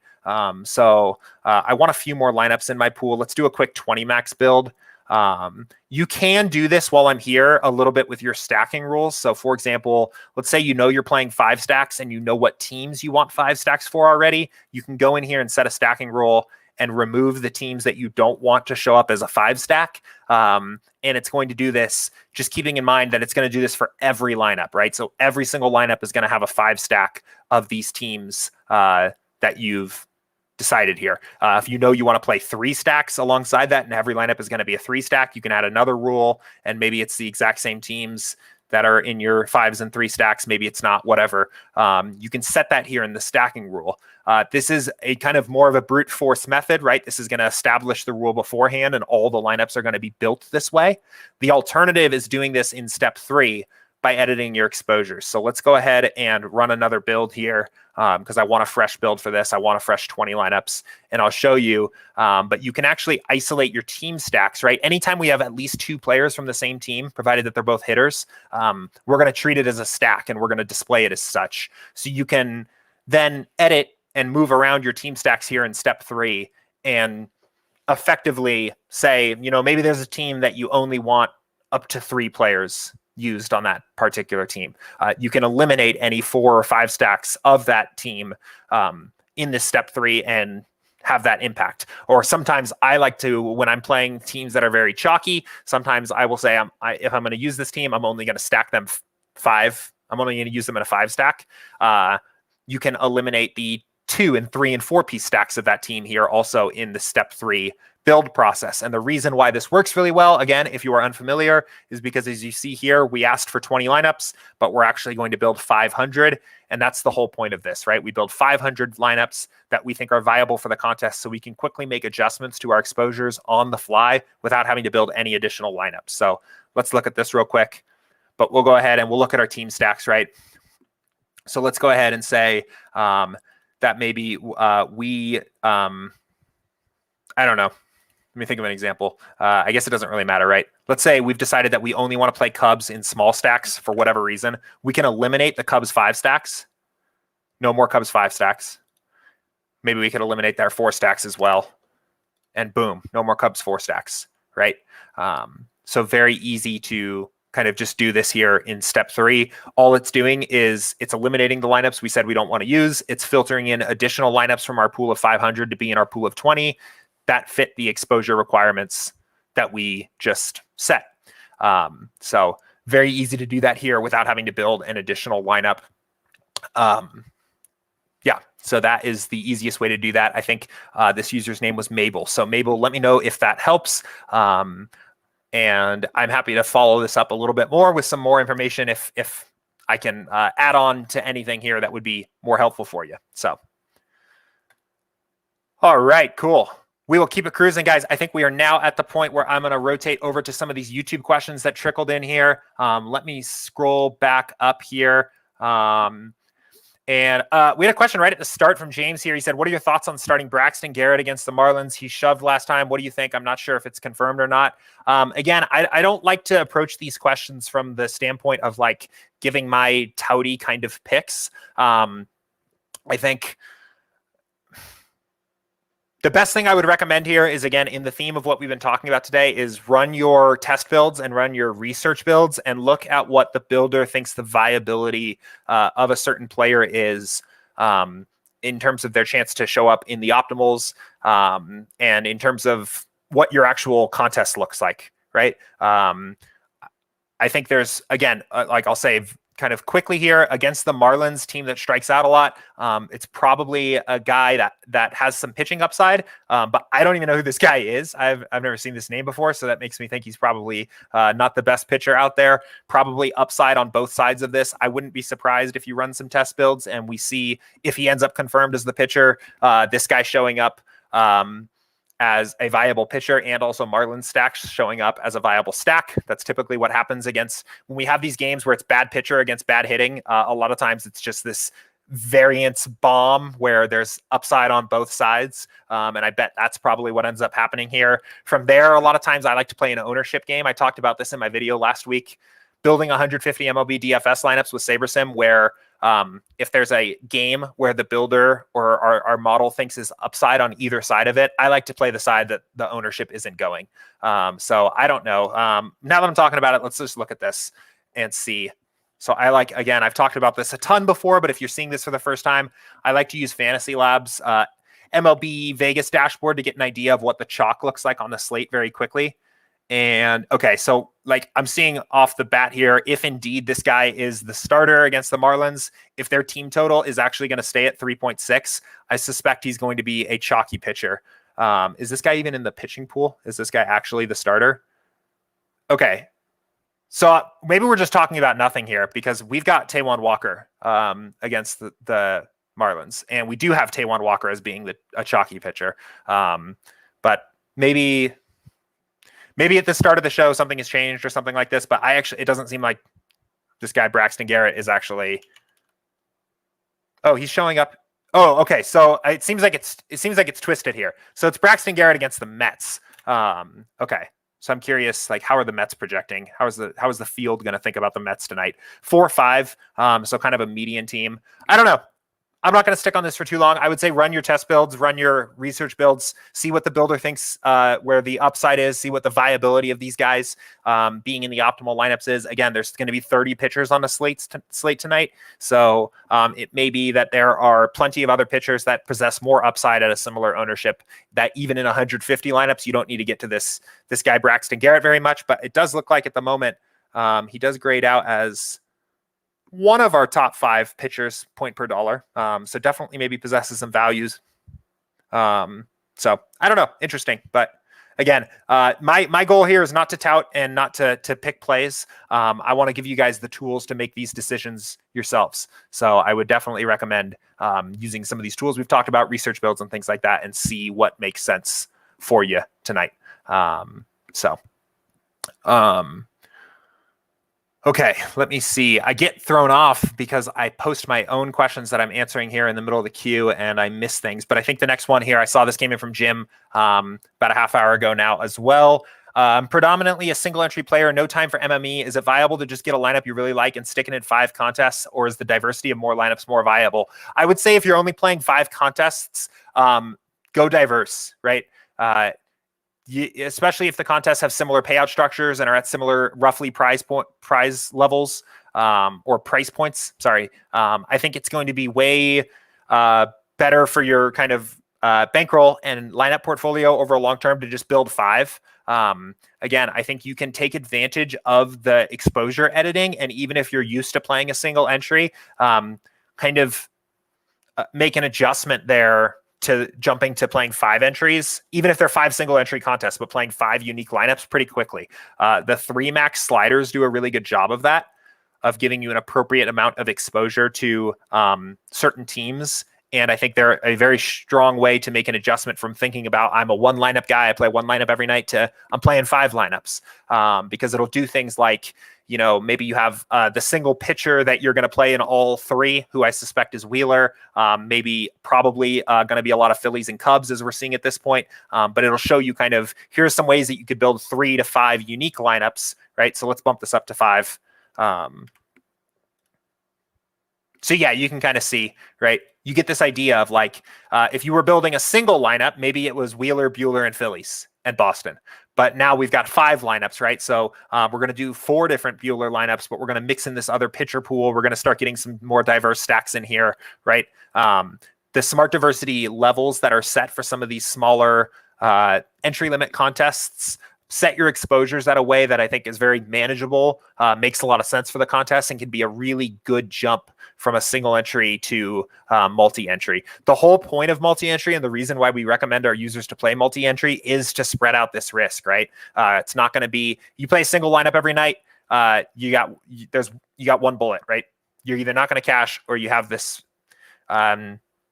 So I want a few more lineups in my pool. Let's do a quick 20 max build. You can do this while I'm here a little bit with your stacking rules. So for example, let's say you're playing 5 stacks and you know what teams you want 5 stacks for already. You can go in here and set a stacking rule and remove the teams that you don't want to show up as a 5 stack. And it's going to do this, just keeping in mind that it's going to do this for every lineup, right? So every single lineup is going to have a 5 stack of these teams that you've decided here. If you know you want to play 3 stacks alongside that and every lineup is going to be a 3 stack, you can add another rule and maybe it's the exact same teams that are in your 5s and 3 stacks. Maybe it's not, whatever. You can set that here in the stacking rule. This is a kind of more of a brute force method, right? This is going to establish the rule beforehand and all the lineups are going to be built this way. The alternative is doing this in step 3 by editing your exposures. So let's go ahead and run another build here because I want a fresh build for this. I want a fresh 20 lineups and I'll show you. But you can actually isolate your team stacks, right? Anytime we have at least 2 players from the same team, provided that they're both hitters, we're going to treat it as a stack and we're going to display it as such. So you can then edit and move around your team stacks here in step 3 and effectively say, maybe there's a team that you only want up to 3 players used on that particular team. You can eliminate any 4 or 5 stacks of that team in this step 3 and have that impact. Or sometimes I like to, when I'm playing teams that are very chalky, sometimes I will say, if I'm going to use this team, I'm only going to stack them 5. I'm only going to use them in a 5 stack. You can eliminate the 2 and 3 and 4 piece stacks of that team here also in the step 3 build process. And the reason why this works really well, again, if you are unfamiliar, is because as you see here, we asked for 20 lineups, but we're actually going to build 500. And that's the whole point of this, right? We build 500 lineups that we think are viable for the contest so we can quickly make adjustments to our exposures on the fly without having to build any additional lineups. So let's look at this real quick, but we'll go ahead and we'll look at our team stacks, right? So let's go ahead and say that maybe I don't know. Let me think of an example. I guess it doesn't really matter, right? Let's say we've decided that we only want to play Cubs in small stacks for whatever reason. We can eliminate the Cubs 5 stacks. No more Cubs 5 stacks. Maybe we could eliminate their 4 stacks as well. And boom, no more Cubs 4 stacks, right? So very easy to kind of just do this here in step 3. All it's doing is it's eliminating the lineups we said we don't want to use. It's filtering in additional lineups from our pool of 500 to be in our pool of 20 that fit the exposure requirements that we just set. So very easy to do that here without having to build an additional lineup. Yeah, so that is the easiest way to do that. I think this user's name was Mabel. So Mabel, let me know if that helps. And I'm happy to follow this up a little bit more with some more information if I can add on to anything here that would be more helpful for you. So, all right, cool. We will keep it cruising, guys. I think we are now at the point where I'm going to rotate over to some of these YouTube questions that trickled in here. Let me scroll back up here. And we had a question right at the start from James here. He said, what are your thoughts on starting Braxton Garrett against the Marlins? He shoved last time. What do you think? I'm not sure if it's confirmed or not. Again, I don't like to approach these questions from the standpoint of like giving my touty kind of picks. I think the best thing I would recommend here is, again, in the theme of what we've been talking about today, is run your test builds and run your research builds and look at what the builder thinks the viability of a certain player is in terms of their chance to show up in the optimals and in terms of what your actual contest looks like, right? I think there's, again, like I'll say, kind of quickly here against the Marlins team that strikes out a lot. It's probably a guy that has some pitching upside, but I don't even know who this guy is. I've never seen this name before, so that makes me think he's probably not the best pitcher out there. Probably upside on both sides of this. I wouldn't be surprised if you run some test builds and we see if he ends up confirmed as the pitcher, this guy showing up as a viable pitcher, and also Marlins stacks showing up as a viable stack. That's typically what happens against when we have these games where it's bad pitcher against bad hitting. A lot of times it's just this variance bomb where there's upside on both sides. And I bet that's probably what ends up happening here. From there, a lot of times I like to play an ownership game. I talked about this in my video last week. building 150 MLB DFS lineups with SaberSim where if there's a game where the builder or our model thinks is upside on either side of it, I like to play the side that the ownership isn't going. So I don't know. Now that I'm talking about it, let's just look at this and see. So I like, again, I've talked about this a ton before, but if you're seeing this for the first time, I like to use Fantasy Labs MLB Vegas dashboard to get an idea of what the chalk looks like on the slate very quickly. And okay, so like I'm seeing off the bat here, if indeed this guy is the starter against the Marlins, if their team total is actually going to stay at 3.6, I suspect he's going to be a chalky pitcher. Is this guy even in the pitching pool? Is this guy actually the starter? Okay. So maybe we're just talking about nothing here because we've got Taijuan Walker against the Marlins, and we do have Taijuan Walker as being a chalky pitcher. But maybe at the start of the show, something has changed or something like this, but it doesn't seem like this guy, Braxton Garrett, is actually, he's showing up. Oh, okay. So it seems like it's twisted here. So it's Braxton Garrett against the Mets. Okay. So I'm curious, like, how are the Mets projecting? How is the field going to think about the Mets tonight? 4-5. So kind of a median team. I don't know. I'm not going to stick on this for too long. I would say run your test builds, run your research builds, see what the builder thinks where the upside is, see what the viability of these guys being in the optimal lineups is. Again, there's going to be 30 pitchers on the slate tonight. So it may be that there are plenty of other pitchers that possess more upside at a similar ownership that even in 150 lineups, you don't need to get to this guy, Braxton Garrett, very much. But it does look like at the moment he does grade out as one of our top 5 pitchers point per dollar. So definitely maybe possesses some values. So I don't know. Interesting. But again, my goal here is not to tout and not to pick plays. I want to give you guys the tools to make these decisions yourselves. So I would definitely recommend using some of these tools we've talked about, research builds and things like that, and see what makes sense for you tonight. Okay, let me see. I get thrown off because I post my own questions that I'm answering here in the middle of the queue and I miss things. But I think the next one here, I saw this came in from Jim about a half hour ago now as well. Predominantly a single entry player, no time for MME. Is it viable to just get a lineup you really like and stick it in 5 contests, or is the diversity of more lineups more viable? I would say if you're only playing 5 contests, go diverse, right? Especially if the contests have similar payout structures and are at similar roughly prize levels or price points. Sorry. I think it's going to be way better for your kind of bankroll and lineup portfolio over a long term to just build 5. Again, I think you can take advantage of the exposure editing. And even if you're used to playing a single entry, kind of make an adjustment there to jumping to playing 5 entries, even if they're 5 single entry contests, but playing 5 unique lineups pretty quickly. The 3 max sliders do a really good job of that, of giving you an appropriate amount of exposure to certain teams. And I think they're a very strong way to make an adjustment from thinking about I'm a 1 lineup guy, I play 1 lineup every night, to I'm playing 5 lineups, because it'll do things like, maybe you have the single pitcher that you're going to play in all 3, who I suspect is Wheeler. Probably going to be a lot of Phillies and Cubs as we're seeing at this point. But it'll show you kind of, here's some ways that you could build 3 to 5 unique lineups, right? So let's bump this up to 5. So yeah, you can kind of see, right? You get this idea of like, if you were building a single lineup, maybe it was Wheeler, Bueller, and Phillies and Boston. But now we've got 5 lineups, right? So we're going to do 4 different Bueller lineups, but we're going to mix in this other pitcher pool. We're going to start getting some more diverse stacks in here, right? The smart diversity levels that are set for some of these smaller entry limit contests, set your exposures at a way that I think is very manageable, makes a lot of sense for the contest, and can be a really good jump from a single entry to multi-entry. The whole point of multi-entry, and the reason why we recommend our users to play multi-entry, is to spread out this risk, right? It's not going to be, you play a single lineup every night, you got 1 bullet, right? You're either not going to cash, or you have this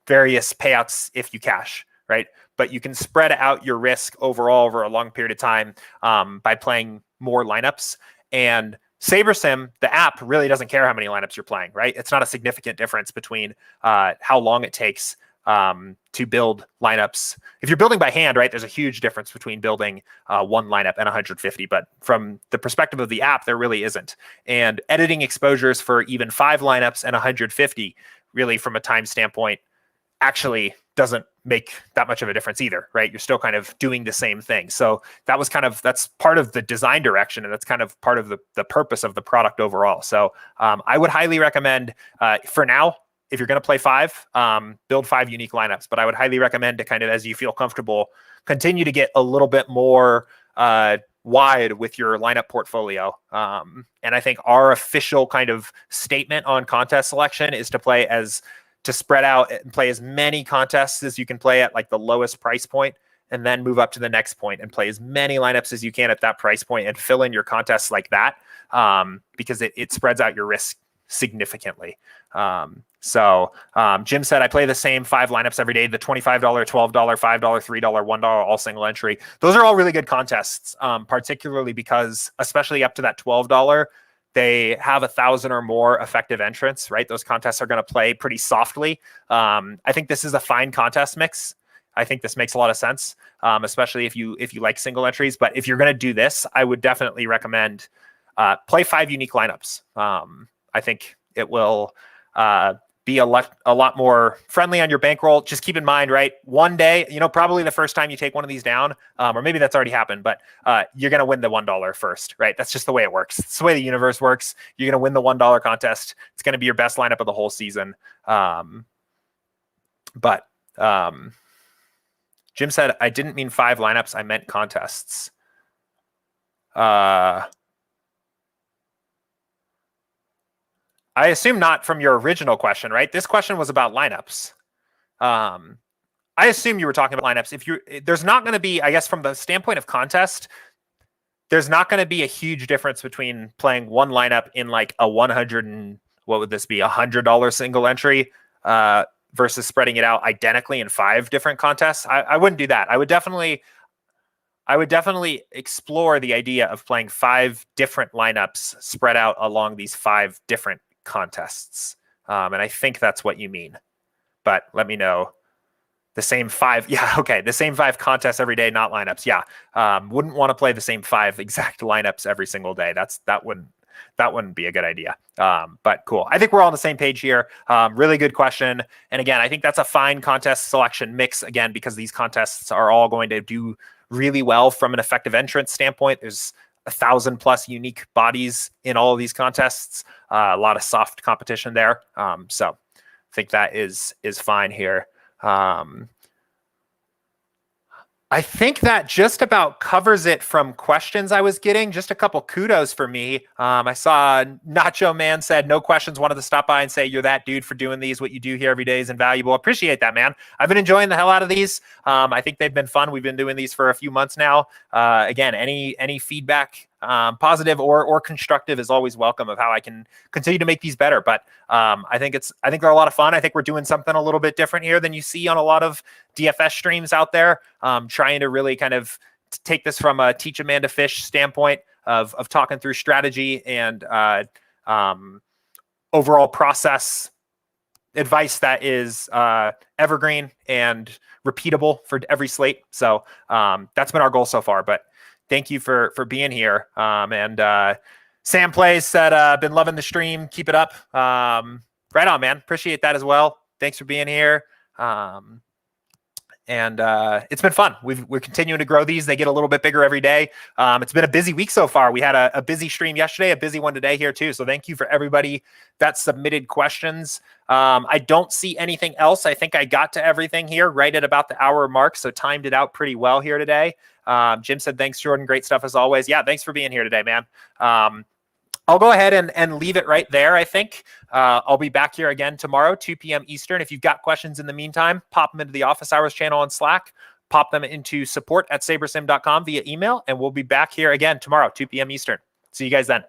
various payouts if you cash, right? But you can spread out your risk overall over a long period of time by playing more lineups. And SaberSim, the app, really doesn't care how many lineups you're playing, right? It's not a significant difference between how long it takes to build lineups. If you're building by hand, right, there's a huge difference between building one lineup and 150. But from the perspective of the app, there really isn't. And editing exposures for even 5 lineups and 150, really from a time standpoint, actually doesn't make that much of a difference either, right? You're still kind of doing the same thing. So that's part of the design direction, and that's kind of part of the purpose of the product overall. So I would highly recommend, for now, if you're going to play 5, build 5 unique lineups. But I would highly recommend to kind of, as you feel comfortable, continue to get a little bit more wide with your lineup portfolio. And I think our official kind of statement on contest selection is to spread out and play as many contests as you can play at like the lowest price point, and then move up to the next point and play as many lineups as you can at that price point and fill in your contests like that, because it spreads out your risk significantly. Jim said, I play the same 5 lineups every day, the $25, $12, $5, $3, $1, all single entry. Those are all really good contests, particularly because, especially up to that $12, they have 1,000 or more effective entrants, right? Those contests are going to play pretty softly. I think this is a fine contest mix. I think this makes a lot of sense, especially if you like single entries. But if you're going to do this, I would definitely recommend play 5 unique lineups. I think it will be a lot more friendly on your bankroll. Just keep in mind, right? One day, probably the first time you take one of these down, or maybe that's already happened, but you're going to win the $1 first, right? That's just the way it works. It's the way the universe works. You're going to win the $1 contest. It's going to be your best lineup of the whole season. But Jim said, I didn't mean 5 lineups. I meant contests. I assume not from your original question, right? This question was about lineups. I assume you were talking about lineups. There's not going to be, I guess, from the standpoint of contest, there's not going to be a huge difference between playing one lineup in like a $100 single entry versus spreading it out identically in 5 different contests. I wouldn't do that. I would definitely explore the idea of playing 5 different lineups spread out along these 5 different contests. And I think that's what you mean, but let me know. The same 5. Yeah. Okay. The same 5 contests every day, not lineups. Yeah. Wouldn't want to play the same 5 exact lineups every single day. That wouldn't be a good idea. But cool. I think we're all on the same page here. Really good question. And again, I think that's a fine contest selection mix, again, because these contests are all going to do really well from an effective entrance standpoint. There's 1,000+ unique bodies in all of these contests. A lot of soft competition there. So I think that is fine here. I think that just about covers it from questions I was getting. Just a couple kudos for me. I saw Nacho Man said, no questions, wanted to stop by and say, you're that dude for doing these. What you do here every day is invaluable. Appreciate that, man. I've been enjoying the hell out of these. I think they've been fun. We've been doing these for a few months now. Again, any feedback, positive or constructive, is always welcome, of how I can continue to make these better. But I think they're a lot of fun. I think we're doing something a little bit different here than you see on a lot of DFS streams out there. Trying to really kind of take this from a teach a man to fish standpoint of talking through strategy and overall process advice that is evergreen and repeatable for every slate. So that's been our goal so far. But thank you for being here. And Sam Plays said, been loving the stream. Keep it up. Right on, man. Appreciate that as well. Thanks for being here. And it's been fun. We're continuing to grow these. They get a little bit bigger every day. It's been a busy week so far. We had a busy stream yesterday, a busy one today here too. So thank you for everybody that submitted questions. I don't see anything else. I think I got to everything here right at about the hour mark. So timed it out pretty well here today. Jim said, thanks, Jordan. Great stuff as always. Yeah, thanks for being here today, man. I'll go ahead and leave it right there, I think. I'll be back here again tomorrow, 2 p.m. Eastern. If you've got questions in the meantime, pop them into the Office Hours channel on Slack. Pop them into support@sabersim.com via email, and we'll be back here again tomorrow, 2 p.m. Eastern. See you guys then.